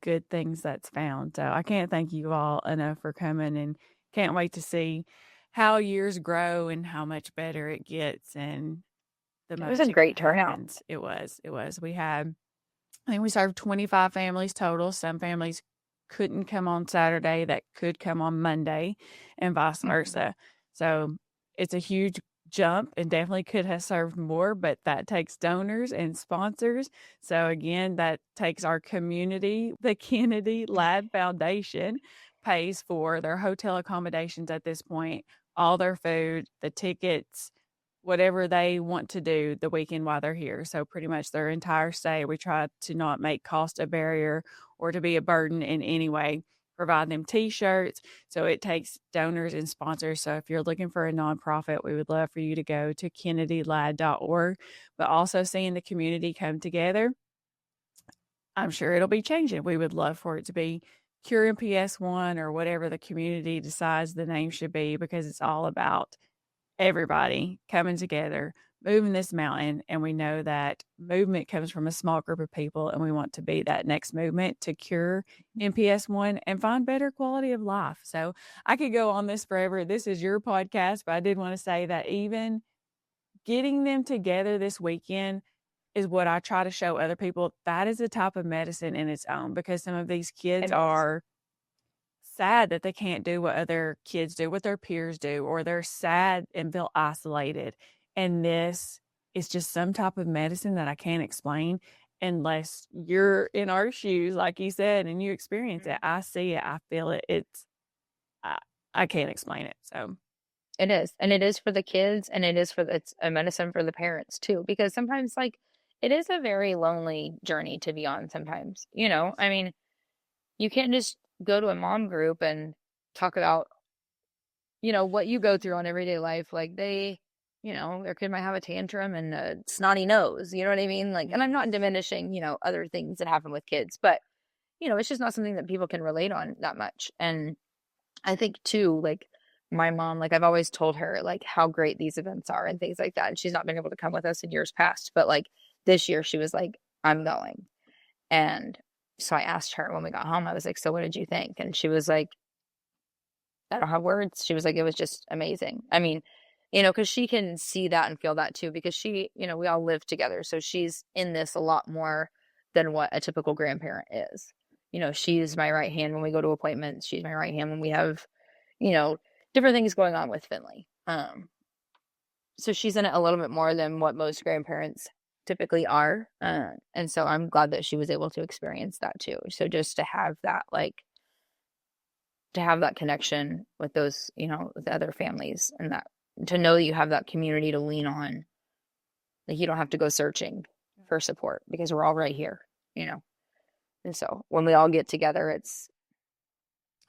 good things that's found. So I can't thank you all enough for coming and can't wait to see how years grow and how much better it gets. And it was a great turnout. It was. I think we served 25 families total. Some families couldn't come on Saturday that could come on Monday and vice versa. So it's a huge jump and definitely could have served more, but that takes donors and sponsors. So again, that takes our community. The Kennedy Ladd Foundation pays for their hotel accommodations at this point, all their food, the tickets, whatever they want to do the weekend while they're here. So pretty much their entire stay, we try to not make cost a barrier or to be a burden in any way. Provide them t-shirts. So it takes donors and sponsors. So if you're looking for a nonprofit, we would love for you to go to kennedylad.org, but also seeing the community come together. I'm sure it'll be changing. We would love for it to be Cure MPS 1 or whatever the community decides the name should be, because it's all about everybody coming together, moving this mountain. And we know that movement comes from a small group of people, and we want to be that next movement to cure MPS 1 and find better quality of life. So I could go on this forever. This is your podcast, but I did want to say that even getting them together this weekend is what I try to show other people. That is a type of medicine in its own, because some of these kids are sad that they can't do what other kids do, what their peers do, or they're sad and feel isolated. And this is just some type of medicine that I can't explain unless you're in our shoes, like you said, and you experience it. I see it, I feel it. I, I can't explain it. So It is. And it is for the kids, and it's a medicine for the parents too, because sometimes like it is a very lonely journey to be on sometimes. I mean, you can't just go to a mom group and talk about, what you go through on everyday life. Like their kid might have a tantrum and a snotty nose, you know what I mean? Like, and I'm not diminishing, other things that happen with kids, but it's just not something that people can relate on that much. And I think too, like my mom, like I've always told her like how great these events are and things like that. And she's not been able to come with us in years past, but like this year she was like, I'm going. And so I asked her when we got home, I was like, so what did you think? And she was like, I don't have words. She was like, it was just amazing. I mean, because she can see that and feel that too, because she, we all live together. So she's in this a lot more than what a typical grandparent is. She's my right hand when we go to appointments. She's my right hand when we have, you know, different things going on with Finley. So she's in it a little bit more than what most grandparents typically are. And so I'm glad that she was able to experience that too. So just to have that, like, to have that connection with those, with the other families, and that to know that you have that community to lean on. Like you don't have to go searching for support because we're all right here. And so when we all get together, it's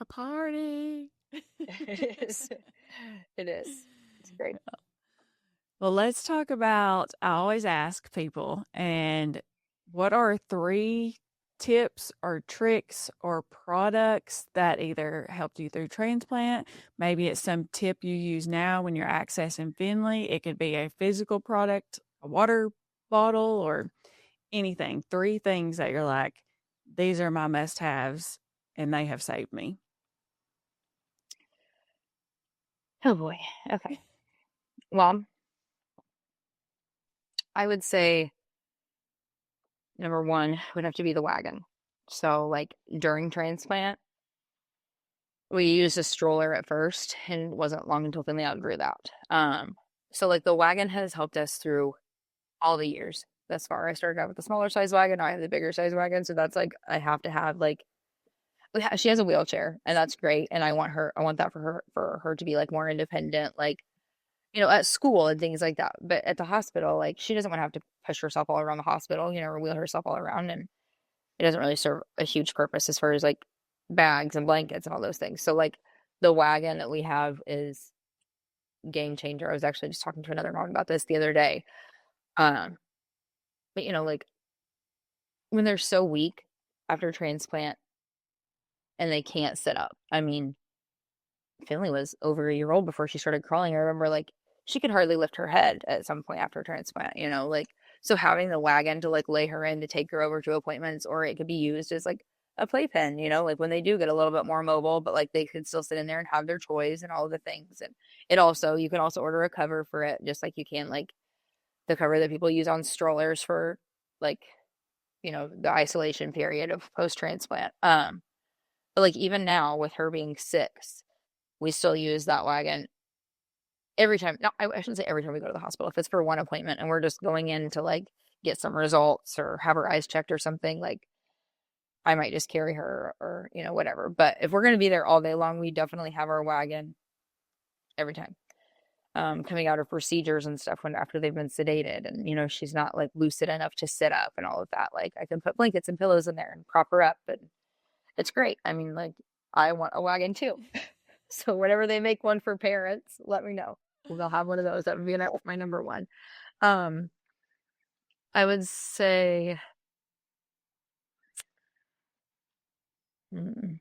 a party. it is. It is. It's great. Well, let's talk about, I always ask people, and what are 3 tips or tricks or products that either helped you through transplant? Maybe it's some tip you use now when you're accessing Finley. It could be a physical product, a water bottle, or anything. 3 things that you're like, these are my must haves and they have saved me. Oh boy. Okay. Well, I would say number one would have to be the wagon. So like during transplant, we used a stroller at first, and it wasn't long until Finley outgrew that. So like the wagon has helped us through all the years thus far. I started out with the smaller size wagon. Now I have the bigger size wagon. So that's like, I have to have like, she has a wheelchair, and that's great. And I want that for her to be like more independent, like, at school and things like that. But at the hospital, like she doesn't want to have to push herself all around the hospital, or wheel herself all around. And it doesn't really serve a huge purpose as far as like bags and blankets and all those things. So like the wagon that we have is game changer. I was actually just talking to another mom about this the other day. But like when they're so weak after transplant and they can't sit up. I mean, Finley was over a year old before she started crawling. I remember like she could hardly lift her head at some point after transplant, like, so having the wagon to like lay her in to take her over to appointments, or it could be used as like a playpen, like when they do get a little bit more mobile, but like they could still sit in there and have their toys and all of the things. And you can also order a cover for it, just like you can like the cover that people use on strollers for like, the isolation period of post-transplant. But like even now with her being 6, we still use that wagon every time. No, I shouldn't say every time we go to the hospital. If it's for one appointment and we're just going in to like get some results or have her eyes checked or something, like I might just carry her or, whatever. But if we're going to be there all day long, we definitely have our wagon every time. Coming out of procedures and stuff after they've been sedated and, she's not like lucid enough to sit up and all of that. Like I can put blankets and pillows in there and prop her up, but it's great. I mean, like I want a wagon too. So whenever they make one for parents, let me know. They'll have one of those. That would be my number one. I would say, I'm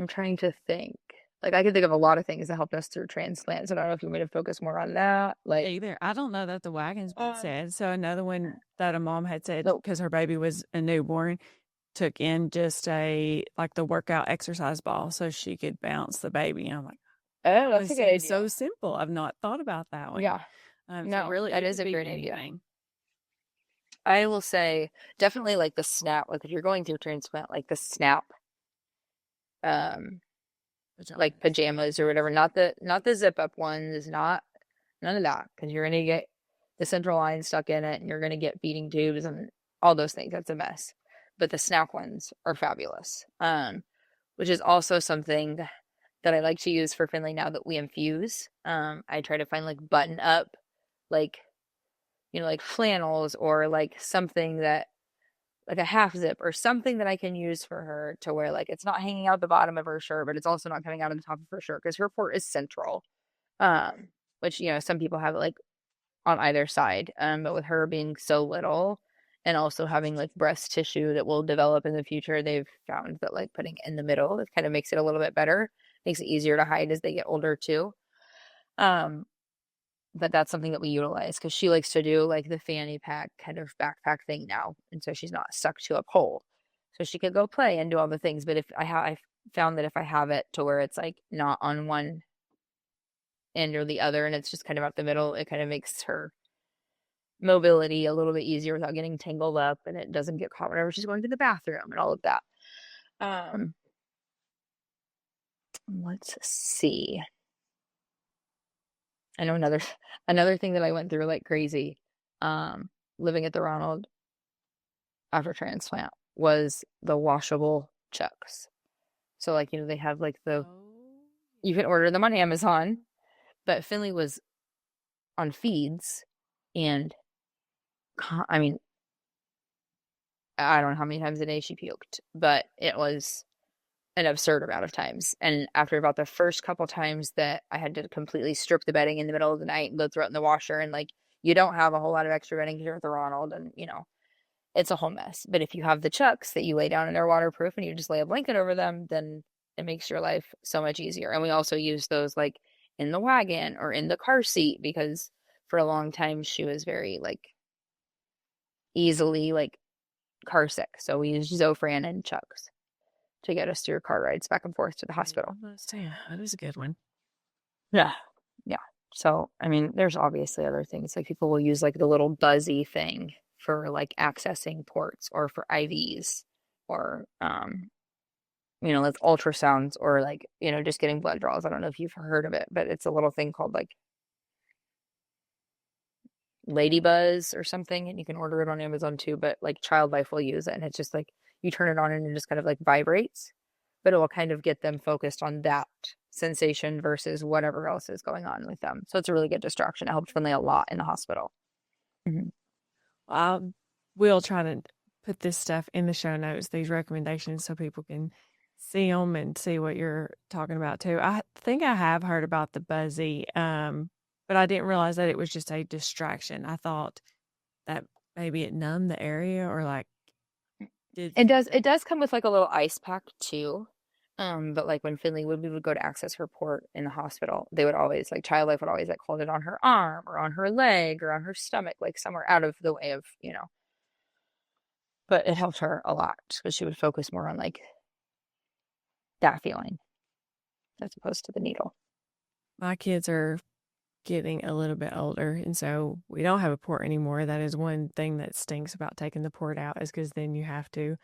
trying to think. Like I could think of a lot of things that helped us through transplants. I don't know if you want me to focus more on that. Like either. I don't know that the wagon's been said. So another one that a mom had said, Nope. because her baby was a newborn, took in just the workout exercise ball so she could bounce the baby. And I'm like, oh, that's a good idea. so simple. I've not thought about that one. Yeah. No, so really, that is a great idea. I will say definitely like the snap. Like if you're going through transplant, like the snap like pajamas or whatever. Not the zip up ones, none of that, because you're gonna get the central line stuck in it and you're gonna get feeding tubes and all those things. That's a mess. But the snack ones are fabulous. Which is also something that I like to use for Finley now that we infuse. I try to find like button up, like, like flannels or like something that, like a half zip or something that I can use for her to where like it's not hanging out the bottom of her shirt, but it's also not coming out of the top of her shirt because her port is central. Which, some people have it like on either side. But with her being so little and also having like breast tissue that will develop in the future, they've found that like putting it in the middle, it kind of makes it a little bit better, makes it easier to hide as they get older too. But that's something that we utilize because she likes to do like the fanny pack kind of backpack thing now. And so she's not stuck to a pole. So she could go play and do all the things. But if I found that if I have it to where it's like not on one end or the other and it's just kind of out the middle, it kind of makes her mobility a little bit easier without getting tangled up, and it doesn't get caught whenever she's going to the bathroom and all of that. Let's see. I know another thing that I went through like crazy, living at the Ronald after transplant was the washable chucks. So like, they have like you can order them on Amazon, but Finley was on feeds and I mean, I don't know how many times a day she puked, but it was an absurd amount of times. And after about the first couple times that I had to completely strip the bedding in the middle of the night and go throw it in the washer, and like you don't have a whole lot of extra bedding here at the Ronald, and it's a whole mess. But if you have the chucks that you lay down and they're waterproof and you just lay a blanket over them, then it makes your life so much easier. And we also use those like in the wagon or in the car seat because for a long time she was very like easily like car sick. So we used Zofran and chucks to get us through car rides back and forth to the hospital. Yeah, that is a good one. Yeah. Yeah. So, I mean, there's obviously other things. Like people will use like the little buzzy thing for like accessing ports or for IVs or, like ultrasounds or like, just getting blood draws. I don't know if you've heard of it, but it's a little thing called like Ladybuzz or something, and you can order it on Amazon too, but like Child Life will use it, and it's just like you turn it on and it just kind of like vibrates, but it will kind of get them focused on that sensation versus whatever else is going on with them. So it's a really good distraction. It helped Finley a lot in the hospital. Mm-hmm. We'll try to put this stuff in the show notes, these recommendations, so people can see them and see what you're talking about too. I think I have heard about the Buzzy, but I didn't realize that it was just a distraction. I thought that maybe it numbed the area or like it does come with like a little ice pack too. But like when we would go to access her port in the hospital, they would always like Child Life would always like hold it on her arm or on her leg or on her stomach, like somewhere out of the way of, but it helped her a lot because she would focus more on like that feeling as opposed to the needle. My kids are getting a little bit older, and so we don't have a port anymore. That is one thing that stinks about taking the port out, is because then you have to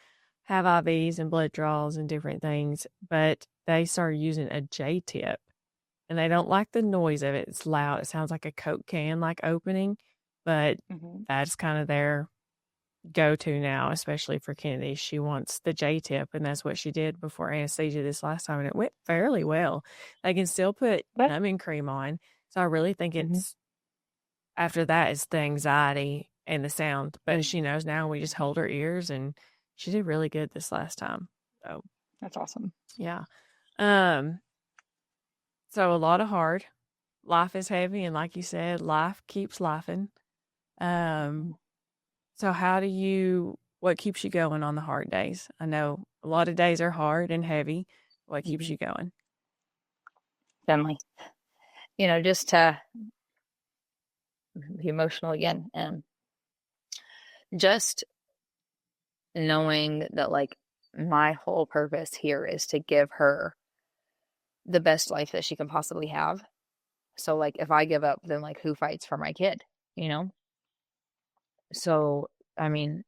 have IVs and blood draws and different things. But they started using a J-tip, and they don't like the noise of it. It's loud. It sounds like a Coke can like opening, but that's kind of their go-to now, especially for Kennedy. She wants the J-tip, and that's what she did before anesthesia this last time, and it went fairly well. They can still put numbing cream on. So I really think it's after that is the anxiety and the sound. But she knows now, we just hold her ears, and she did really good this last time. So that's awesome. Yeah. So a lot of hard. Life is heavy, and like you said, life keeps laughing. So what keeps you going on the hard days? I know a lot of days are hard and heavy. What keeps you going? Finley. Just to be emotional again, and just knowing that like my whole purpose here is to give her the best life that she can possibly have. So like if I give up, then like who fights for my kid, So, I mean,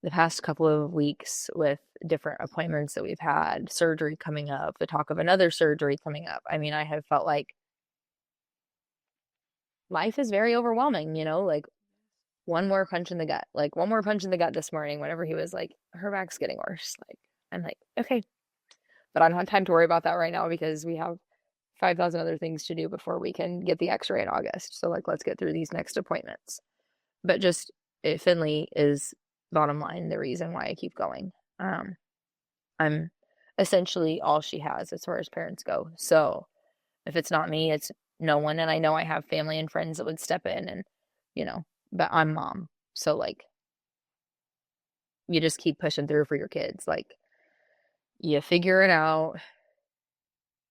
the past couple of weeks with different appointments that we've had, surgery coming up, the talk of another surgery coming up. I mean, I have felt like life is very overwhelming, like one more punch in the gut, like one more punch in the gut this morning, whenever he was like, her back's getting worse. Like, I'm like, okay, but I don't have time to worry about that right now because we have 5,000 other things to do before we can get the x-ray in August. So like, let's get through these next appointments. But just Finley is bottom line the reason why I keep going. I'm essentially all she has as far as parents go. So if it's not me, it's no one. And I know I have family and friends that would step in and, but I'm mom. So like, you just keep pushing through for your kids. Like, you figure it out.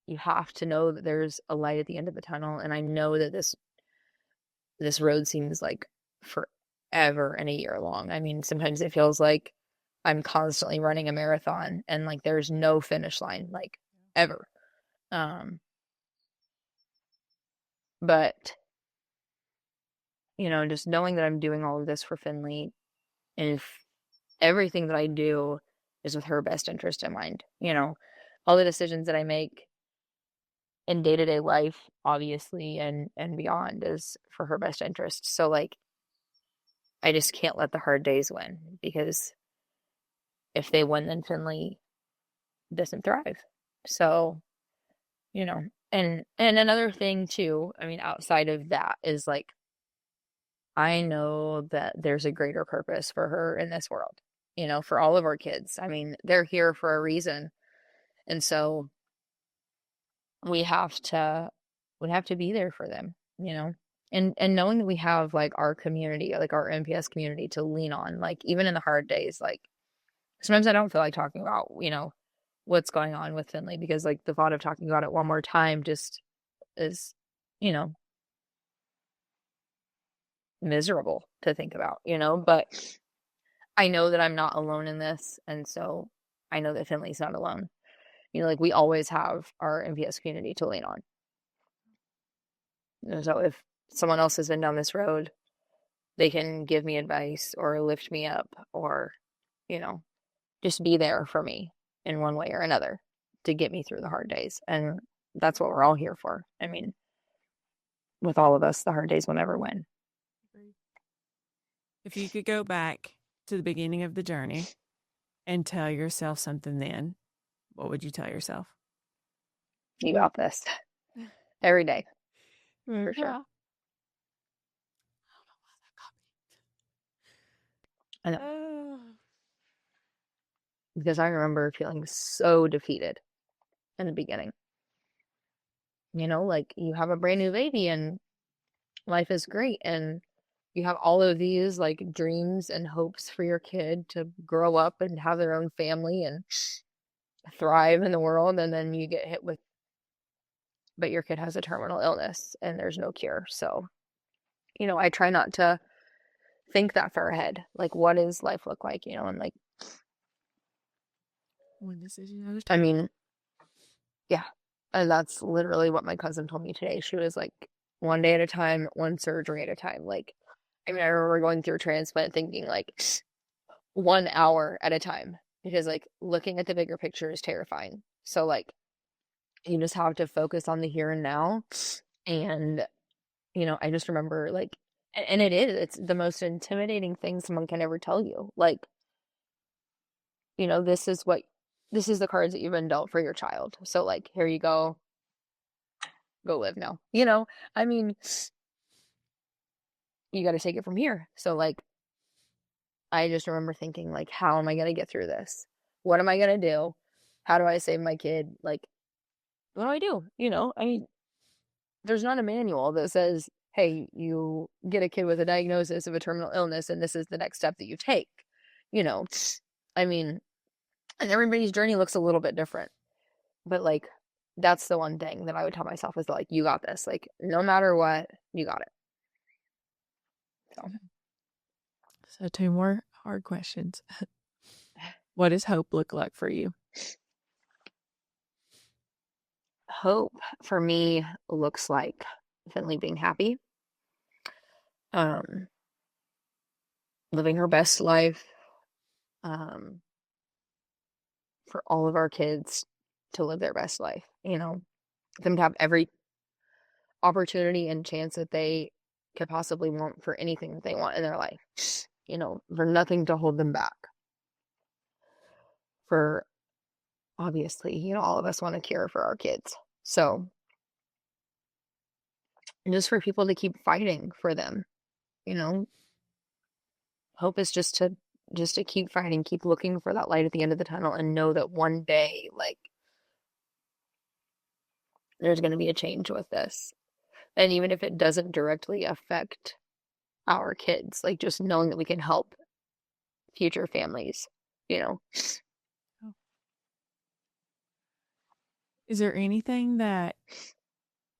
You have to know that there's a light at the end of the tunnel. And I know that this road seems like forever and a year long. I mean, sometimes it feels like I'm constantly running a marathon and like there's no finish line, like ever. But just knowing that I'm doing all of this for Finley, and if everything that I do is with her best interest in mind, all the decisions that I make in day-to-day life, obviously, and beyond is for her best interest. So like, I just can't let the hard days win, because if they win, then Finley doesn't thrive. So, and another thing too, I mean, outside of that is like, I know that there's a greater purpose for her in this world, for all of our kids. I mean, they're here for a reason. And so we have to be there for them, and knowing that we have like our community, like our MPS community to lean on, like even in the hard days, like sometimes I don't feel like talking about, what's going on with Finley, because like the thought of talking about it one more time just is, miserable to think about, but I know that I'm not alone in this. And so I know that Finley's not alone. Like we always have our MPS community to lean on. And so if someone else has been down this road, they can give me advice or lift me up or, just be there for me in one way or another to get me through the hard days. And that's what we're all here for. I mean, with all of us, the hard days will never win. If you could go back to the beginning of the journey and tell yourself something then, what would you tell yourself? You got this. Every day. For sure. I know. Because I remember feeling so defeated in the beginning. Like you have a brand new baby and life is great. And you have all of these like dreams and hopes for your kid to grow up and have their own family and thrive in the world. And then you get hit with, but your kid has a terminal illness and there's no cure. So, I try not to think that far ahead. Like, what does life look like, and like, one decision at a time. I mean, yeah. And that's literally what my cousin told me today. She was like, one day at a time, one surgery at a time. Like, I mean, I remember going through transplant thinking like 1 hour at a time, because like looking at the bigger picture is terrifying. So like, you just have to focus on the here and now. And, I just remember like, and it's the most intimidating thing someone can ever tell you. Like, this is the cards that you've been dealt for your child. So like, here you go live now. I mean, you got to take it from here. So like, I just remember thinking like, how am I going to get through this? What am I going to do? How do I save my kid? Like, what do I do? I mean, there's not a manual that says, hey, you get a kid with a diagnosis of a terminal illness and this is the next step that you take. I mean, and everybody's journey looks a little bit different. But like, that's the one thing that I would tell myself is like, you got this. Like, no matter what, you got it. So 2 more hard questions. What does hope look like for you? Hope for me looks like Finley being happy, living her best life, for all of our kids to live their best life, them to have every opportunity and chance that they could possibly want for anything that they want in their life, for nothing to hold them back. For obviously, all of us want to care for our kids. So, and just for people to keep fighting for them, hope is just to keep fighting, keep looking for that light at the end of the tunnel, and know that one day, like, there's going to be a change with this. And even if it doesn't directly affect our kids, like, just knowing that we can help future families, Is there anything that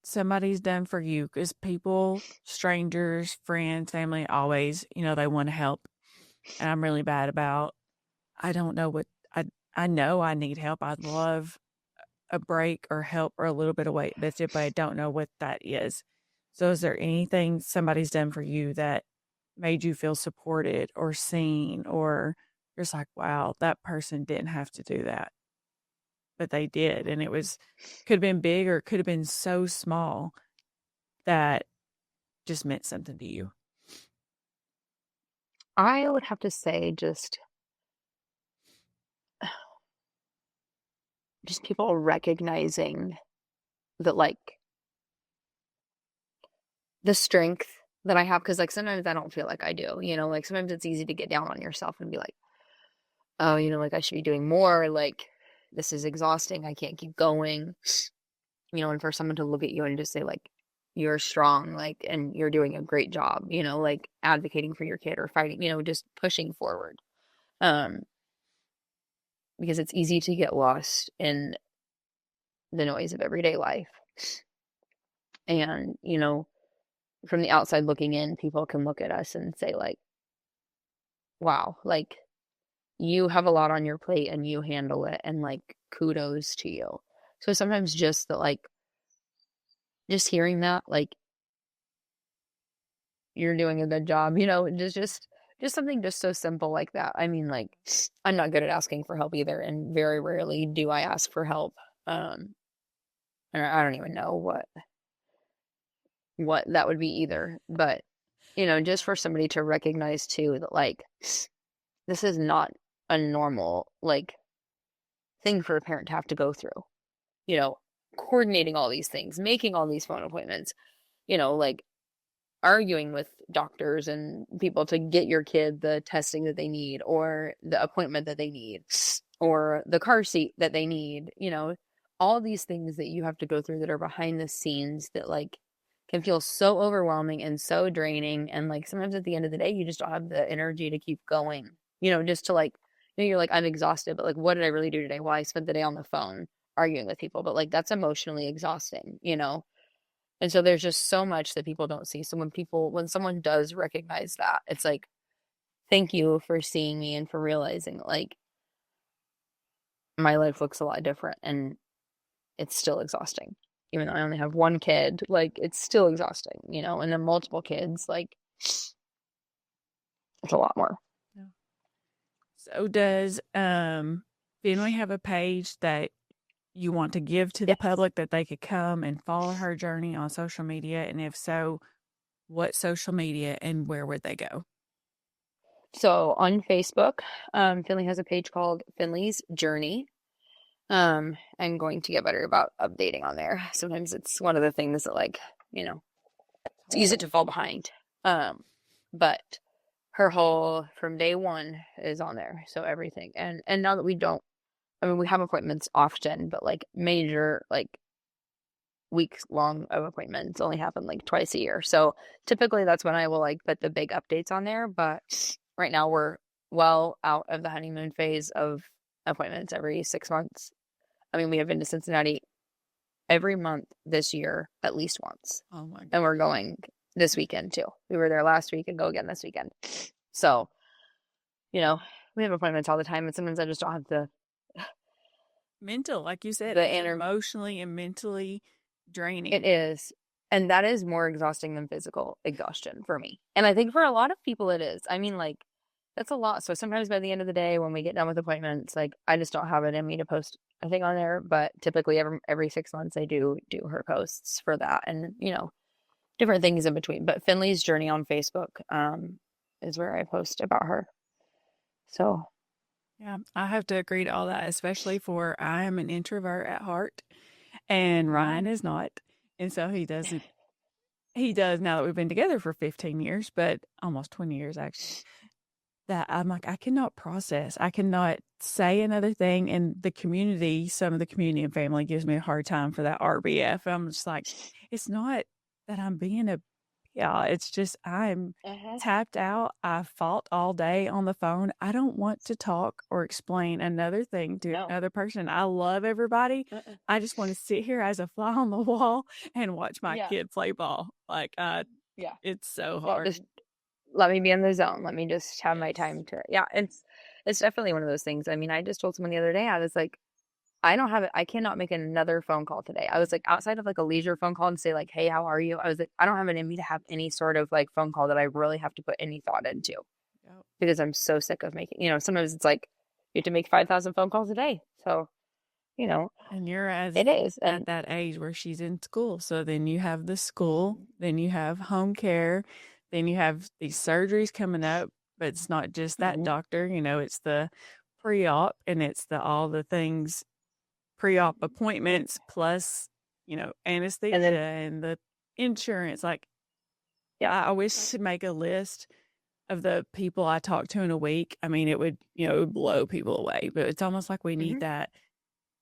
somebody's done for you? Because people, strangers, friends, family, always, they want to help. And I'm really bad about, I don't know what, I know I need help. I'd love a break or help or a little bit of weight lifted, but I don't know what that is. So is there anything somebody's done for you that made you feel supported or seen, or you're just like, wow, that person didn't have to do that, but they did. And it could have been big or it could have been so small that just meant something to you? I would have to say just people recognizing that, like, the strength that I have, because, like, sometimes I don't feel like I do, like, sometimes it's easy to get down on yourself and be like, oh, like, I should be doing more, like, this is exhausting, I can't keep going, and for someone to look at you and just say, like, you're strong, like, and you're doing a great job, like, advocating for your kid or fighting, just pushing forward. Because it's easy to get lost in the noise of everyday life. And, from the outside looking in, people can look at us and say, like, wow, like, you have a lot on your plate and you handle it, and, like, kudos to you. So sometimes just that, like, just hearing that, like, you're doing a good job, just something just so simple like that. I mean, like, I'm not good at asking for help either, and very rarely do I ask for help. And I don't even know what that would be either. But, just for somebody to recognize too that, like, this is not a normal, like, thing for a parent to have to go through, coordinating all these things, making all these phone appointments, like, arguing with doctors and people to get your kid the testing that they need, or the appointment that they need, or the car seat that they need, all these things that you have to go through that are behind the scenes that, like, can feel so overwhelming and so draining. And, like, sometimes at the end of the day, you just don't have the energy to keep going, just to, like, you're like, I'm exhausted, but, like, what did I really do today? Well, I spent the day on the phone arguing with people, but, like, that's emotionally exhausting, And so there's just so much that people don't see. So when someone does recognize that, it's like, thank you for seeing me and for realizing that, like, my life looks a lot different and it's still exhausting. Even though I only have one kid, like, it's still exhausting, and then multiple kids, like, it's a lot more. Yeah. So does Finley have a page that you want to give to the public that they could come and follow her journey on social media? And if so, what social media and where would they go? So on Facebook, Finley has a page called Finley's Journey. I'm going to get better about updating on there. Sometimes it's one of the things that, like, it's easy to fall behind. But her whole, from day one, is on there. So everything. And now that we have appointments often, but, like, major, like, weeks long of appointments only happen, like, twice a year. So typically that's when I will, like, put the big updates on there. But right now we're well out of the honeymoon phase of appointments every 6 months. I mean, we have been to Cincinnati every month this year, at least once. Oh my God. And we're going this weekend too. We were there last week and go again this weekend. So, we have appointments all the time, and sometimes I just don't have the mental, like you said, the emotionally and mentally draining. It is. And that is more exhausting than physical exhaustion for me. And I think for a lot of people it is. I mean, like, That's a lot. So sometimes by the end of the day, when we get done with appointments, like I just don't have it in me to post a thing on there. But typically every 6 months, I do her posts for that, and different things in between. But Finley's journey on Facebook is where I post about her. So Yeah, I have to agree to all that, especially for I am an introvert at heart and Ryan is not. And so he doesn't, he does now that we've been together for 15 years, but almost 20 years actually. That I'm like, I cannot process. I cannot say another thing. And the community, some of the community and family gives me a hard time for that RBF. I'm just like, it's not that I'm being it's just I'm tapped out. I fought all day on the phone. I don't want to talk or explain another thing to no. another person. I love everybody. I just want to sit here as a fly on the wall and watch my Yeah. kid play ball. Like, Yeah. it's so Well, hard. just let me be in the zone. Let me just have my time to, yeah, it's definitely one of those things. I mean, I just told someone the other day, I was like, I don't have it. I cannot make another phone call today. I was like, outside of like a leisure phone call and say like, hey, how are you? I was like, I don't have it in me to have any sort of like phone call that I really have to put any thought into Yep. because I'm so sick of making, sometimes it's like you have to make 5,000 phone calls a day. So, And you're it is. at And that age where she's in school. So then you have the school, then you have home care, then you have these surgeries coming up, but it's not just that doctor, it's the pre-op and it's the all the things pre-op appointments plus, and anesthesia then, and the insurance. Like yeah. I wish to make a list of the people I talk to in a week. I mean, it would blow people away, but it's almost like we need that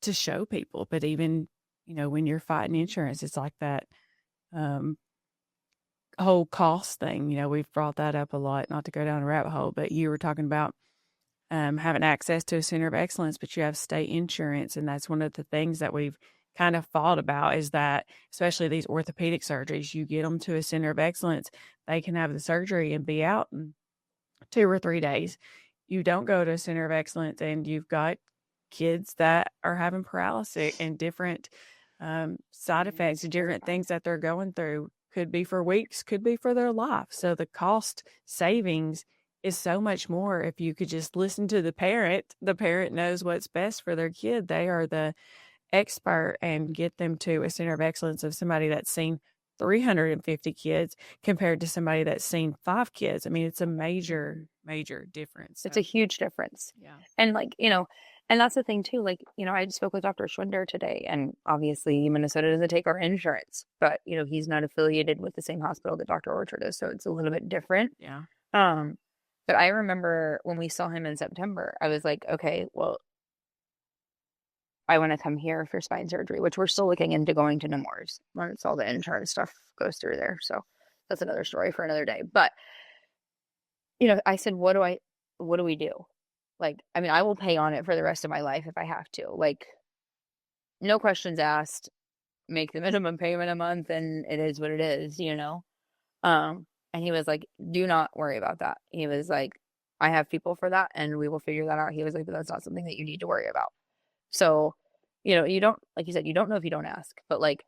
to show people. But even, when you're fighting insurance, it's like that whole cost thing. We've brought that up a lot, not to go down a rabbit hole, but you were talking about having access to a center of excellence, but you have state insurance. And that's one of the things that we've kind of fought about is that, especially these orthopedic surgeries, you get them to a center of excellence, they can have the surgery and be out in 2 or 3 days. You don't go to a center of excellence and you've got kids that are having paralysis and different side effects, different things that they're going through. Could be for weeks, could be for their life. So the cost savings is so much more if you could just listen to the parent. The parent knows what's best for their kid. They are the expert and get them to a center of excellence of somebody that's seen 350 kids compared to somebody that's seen 5 kids. I mean, it's a major, major difference. It's a huge difference. Yeah. And like, and that's the thing too. Like, I spoke with Dr. Schwinder today, and obviously Minnesota doesn't take our insurance, but he's not affiliated with the same hospital that Dr. Orchard is. So it's a little bit different. Yeah. But I remember when we saw him in September, I was like, okay, well, I want to come here for spine surgery, which we're still looking into going to Nemours once all the insurance stuff goes through there. So that's another story for another day. But, I said, what do we do? Like, I mean, I will pay on it for the rest of my life if I have to. Like, no questions asked, make the minimum payment a month, and it is what it is, And he was like, do not worry about that. He was like, I have people for that, and we will figure that out. He was like, but that's not something that you need to worry about. So, you don't, like you said, you don't know if you don't ask, but like,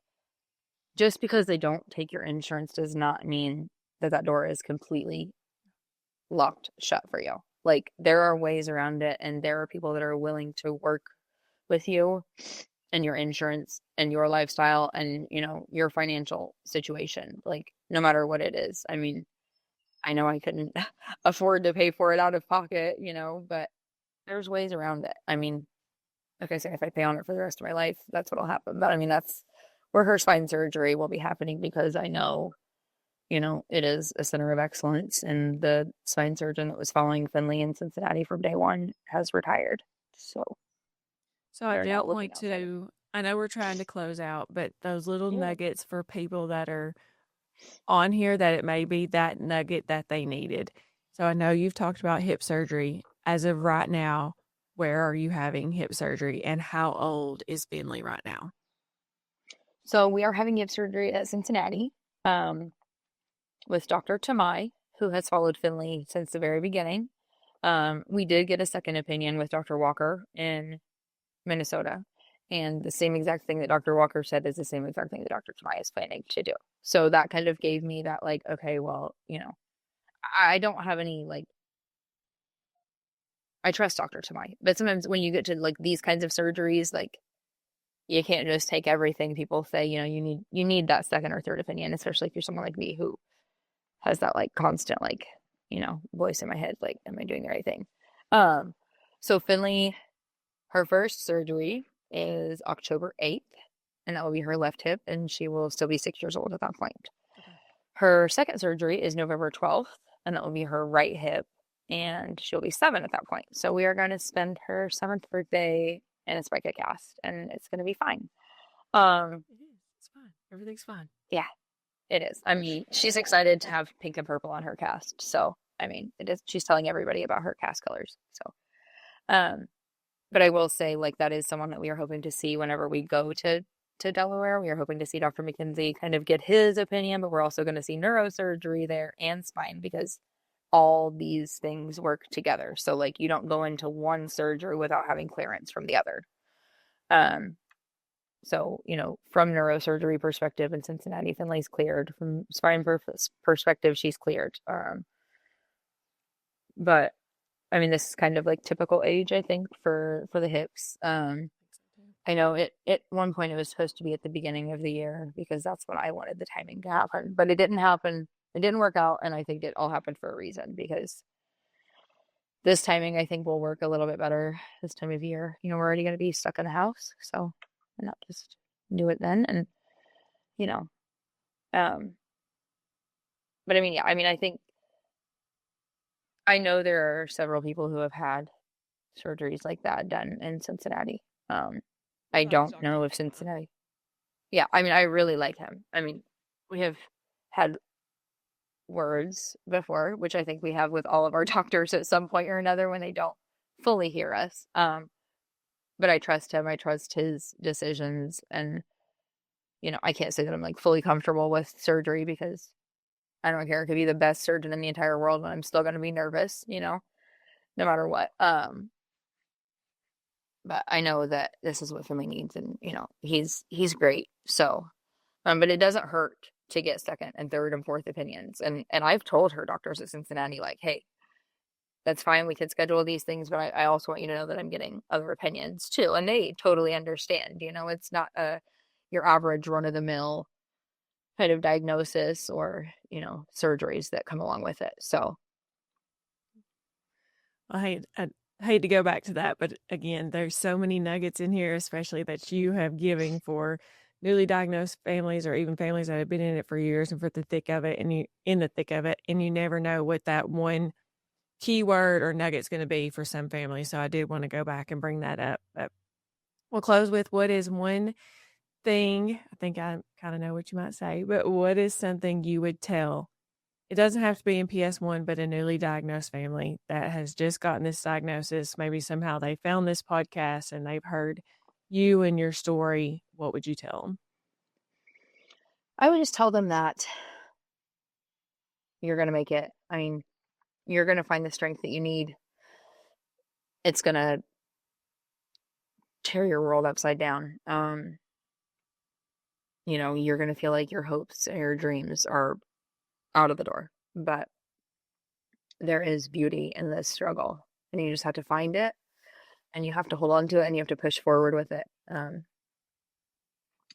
just because they don't take your insurance does not mean that door is completely locked shut for you. Like, there are ways around it, and there are people that are willing to work with you and your insurance and your lifestyle and, your financial situation, like, no matter what it is. I mean, I know I couldn't afford to pay for it out of pocket, but there's ways around it. I mean, like I say, if I pay on it for the rest of my life, that's what'll happen. But I mean, that's where her spine surgery will be happening because I know, it is a center of excellence, and the spine surgeon that was following Finley in Cincinnati from day one has retired. So I definitely too. I know we're trying to close out, but those little nuggets for people that are on here, that it may be that nugget that they needed. So I know you've talked about hip surgery. As of right now, where are you having hip surgery, and how old is Finley right now? So we are having hip surgery at Cincinnati with Dr. Tamai, who has followed Finley since the very beginning. We did get a second opinion with Dr. Walker in Minnesota, and the same exact thing that Dr. Walker said is the same exact thing that Dr. Tamai is planning to do. So that kind of gave me that, like, okay, well, I don't have any, like, I trust Dr. Tamai. But sometimes when you get to like these kinds of surgeries, like you can't just take everything people say. You need that second or third opinion, especially if you're someone like me who has that like constant like voice in my head, like, am I doing the right thing? So Finley, her first surgery is October 8th, and that will be her left hip, and she will still be 6 years old at that point. Okay. Her second surgery is November 12th, and that will be her right hip, and she'll be 7 at that point. So we are going to spend her 7th birthday in a spica cast, and it's going to be fine. It is. It's fine. Everything's fine. Yeah, it is. I mean, she's excited to have pink and purple on her cast. So, I mean, it is. She's telling everybody about her cast colors. So, but I will say, like, that is someone that we are hoping to see whenever we go to Delaware. We are hoping to see Dr. McKenzie, kind of get his opinion, but we're also going to see neurosurgery there and spine, because all these things work together. So, like, you don't go into one surgery without having clearance from the other. So, from neurosurgery perspective in Cincinnati, Finley's cleared. From spine perspective, she's cleared. But I mean, this is kind of like typical age, I think, for the hips. I know at one point it was supposed to be at the beginning of the year, because that's when I wanted the timing to happen, but it didn't happen. It didn't work out, and I think it all happened for a reason, because this timing, I think, will work a little bit better this time of year. We're already going to be stuck in the house, so why not just do it then? And but I mean, yeah, I mean, I know there are several people who have had surgeries like that done in Cincinnati. I don't know if Cincinnati. Yeah, I mean, I really like him. I mean, we have had words before, which I think we have with all of our doctors at some point or another when they don't fully hear us. But I trust him. I trust his decisions. And, I can't say that I'm like fully comfortable with surgery, because I don't care. It could be the best surgeon in the entire world, and I'm still going to be nervous, no matter what. But I know that this is what Finley needs, and, he's great. So, but it doesn't hurt to get second and third and fourth opinions. And I've told her doctors at Cincinnati, like, hey, that's fine. We can schedule these things, but I also want you to know that I'm getting other opinions too. And they totally understand, it's not your average run of the mill kind of diagnosis or, surgeries that come along with it. So. I hate to go back to that, but again, there's so many nuggets in here, especially that you have given for newly diagnosed families, or even families that have been in it for years and for the thick of it, and you never know what that one keyword or nugget's going to be for some families. So I did want to go back and bring that up. But we'll close with, what is one thing, I think I kind of know what you might say, but what is something you would tell? It doesn't have to be in PS1, but a newly diagnosed family that has just gotten this diagnosis. Maybe somehow they found this podcast and they've heard you and your story. What would you tell them? I would just tell them that you're going to make it. I mean, you're going to find the strength that you need. It's going to tear your world upside down. You're going to feel like your hopes and your dreams are out of the door, but there is beauty in this struggle, and you just have to find it, and you have to hold on to it, and you have to push forward with it.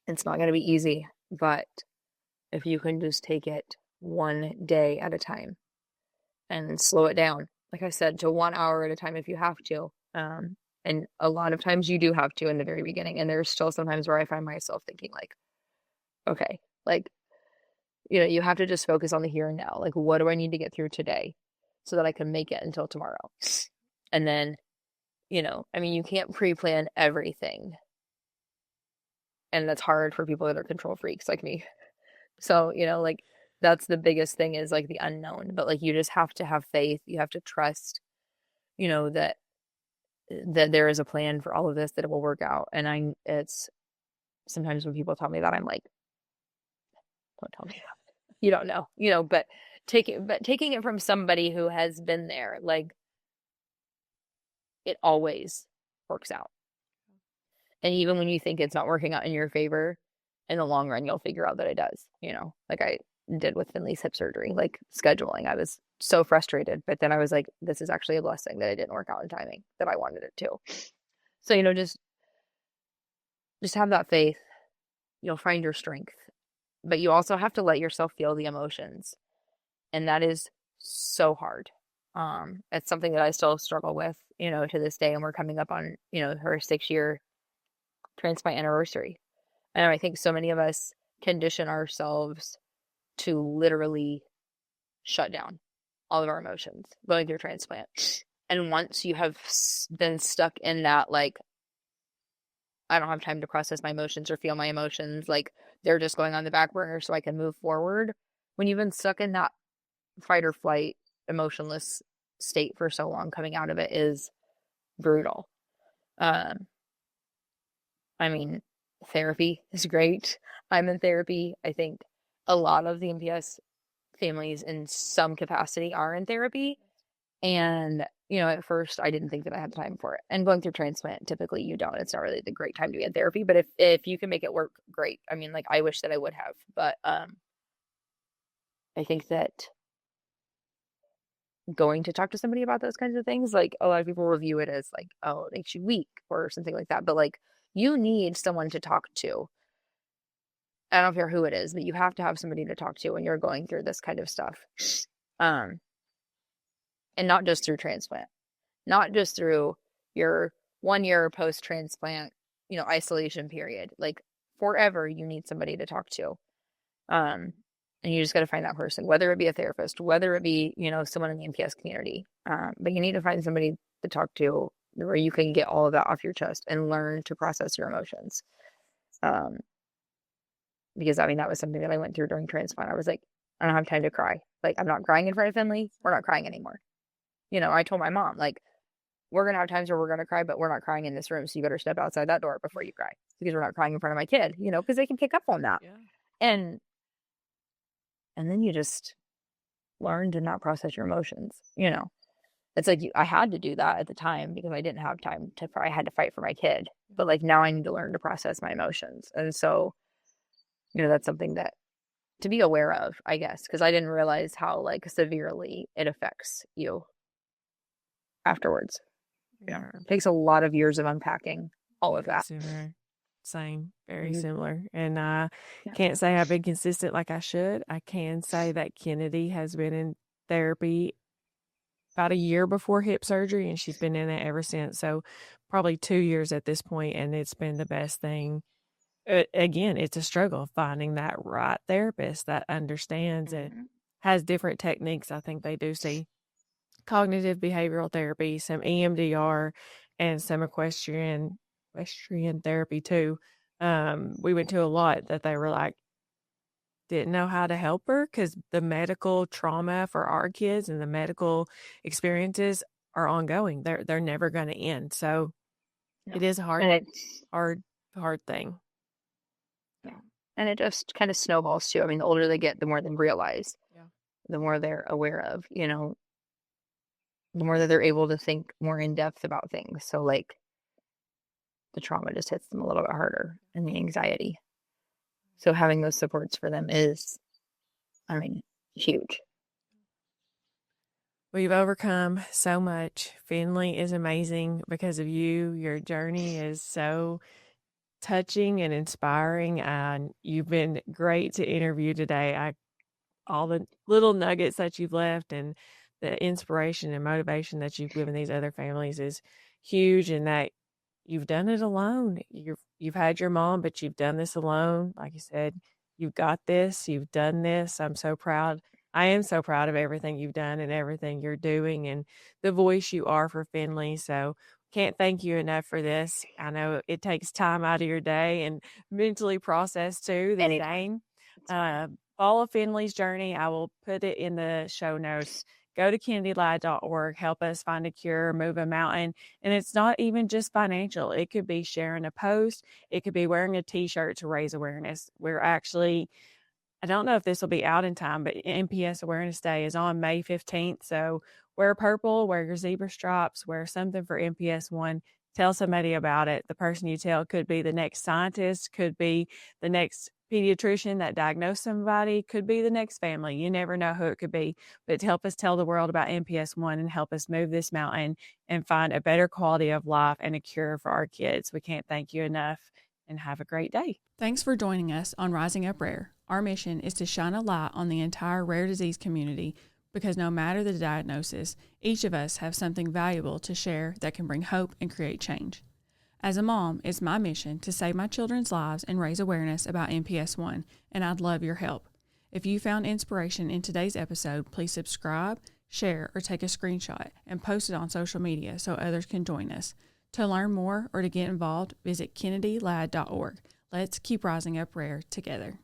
It's not going to be easy, but if you can just take it one day at a time and slow it down, like I said, to 1 hour at a time if you have to. And a lot of times you do have to in the very beginning. And there's still sometimes where I find myself thinking like, okay, like, you have to just focus on the here and now. Like, what do I need to get through today so that I can make it until tomorrow? And then, I mean, you can't pre-plan everything. And that's hard for people that are control freaks like me. So, like, that's the biggest thing, is like the unknown. But like, you just have to have faith. You have to trust, that there is a plan for all of this, that it will work out. And it's sometimes when people tell me that, I'm like, don't tell me that. You don't know, but taking it from somebody who has been there, like, it always works out. And even when you think it's not working out in your favor, in the long run, you'll figure out that it does, like did with Finley's hip surgery, like scheduling. I was so frustrated, but then I was like, this is actually a blessing that it didn't work out in timing that I wanted it to. So, just have that faith. You'll find your strength, but you also have to let yourself feel the emotions. And that is so hard. It's something that I still struggle with, to this day. And we're coming up on, her 6-year transplant anniversary. And I think so many of us condition ourselves to literally shut down all of our emotions going through transplant. And once you have been stuck in that, like, I don't have time to process my emotions or feel my emotions, like they're just going on the back burner so I can move forward. When you've been stuck in that fight or flight, emotionless state for so long, coming out of it is brutal. I mean, therapy is great. I'm in therapy. I think a lot of the MPS families in some capacity are in therapy. And, at first I didn't think that I had time for it. And going through transplant, typically you don't. It's not really the great time to be in therapy. But if you can make it work, great. I mean, like, I wish that I would have. But I think that going to talk to somebody about those kinds of things, like, a lot of people review it as like, oh, it makes you weak or something like that. But like, you need someone to talk to. I don't care who it is, but you have to have somebody to talk to when you're going through this kind of stuff. And not just through transplant, not just through your 1 year post transplant, isolation period. Like, forever, you need somebody to talk to. And you just got to find that person, whether it be a therapist, whether it be, someone in the MPS community. But you need to find somebody to talk to where you can get all of that off your chest and learn to process your emotions. Because I mean, that was something that I went through during transplant. I was like, I don't have time to cry. Like, I'm not crying in front of Finley. We're not crying anymore. I told my mom, like, we're going to have times where we're going to cry, but we're not crying in this room. So you better step outside that door before you cry, because we're not crying in front of my kid, because they can pick up on that. Yeah. And then you just learn to not process your emotions. It's like I had to do that at the time because I didn't have time to, I had to fight for my kid, but like, now I need to learn to process my emotions. And so, that's something that to be aware of, I guess, because I didn't realize how like severely it affects you afterwards. Yeah. It takes a lot of years of unpacking all of that. Similar. Same. Very Mhm. similar. And I Yeah. can't say I've been consistent like I should. I can say that Kennedy has been in therapy about a year before hip surgery, and she's been in it ever since. So probably 2 years at this point, and it's been the best thing. Again, it's a struggle finding that right therapist that understands and Mhm. has different techniques. I think they do see cognitive behavioral therapy, some EMDR, and some equestrian therapy too. We went to a lot that they were like, didn't know how to help her because the medical trauma for our kids and the medical experiences are ongoing. They're never going to end. So No. it is a And hard thing. yeah. And it just kind of snowballs too. I mean, the older they get, the more they realize, Yeah. the more they're aware of, the more that they're able to think more in depth about things. So like, the trauma just hits them a little bit harder, and the anxiety. So having those supports for them is, I mean, huge. We've overcome so much. Finley is amazing because of you. Your journey is so touching and inspiring, and you've been great to interview today. All the little nuggets that you've left and the inspiration and motivation that you've given these other families is huge, and that you've done it alone. You've had your mom, but you've done this alone. Like you said, you've got this, you've done this. I'm so proud. I am so proud of everything you've done and everything you're doing and the voice you are for Finley. So can't thank you enough for this. I know it takes time out of your day and mentally process too, the Anytime. same. Follow Finley's journey. I will put it in the show notes. Go to kennedylad.org. Help us find a cure, move a mountain. And it's not even just financial. It could be sharing a post. It could be wearing a t-shirt to raise awareness. We're actually, I don't know if this will be out in time, but MPS Awareness Day is on May 15th. So wear purple, wear your zebra stripes, wear something for MPS 1. Tell somebody about it. The person you tell could be the next scientist, could be the next pediatrician that diagnosed somebody could be the next family. You never know who it could be. But to help us tell the world about MPS 1 and help us move this mountain and find a better quality of life and a cure for our kids, we can't thank you enough, and have a great day. Thanks for joining us on Rising Up Rare. Our mission is to shine a light on the entire rare disease community, because no matter the diagnosis, each of us have something valuable to share that can bring hope and create change. As a mom, it's my mission to save my children's lives and raise awareness about MPS 1, and I'd love your help. If you found inspiration in today's episode, please subscribe, share, or take a screenshot and post it on social media so others can join us. To learn more or to get involved, visit KennedyLadd.org. Let's keep rising up rare together.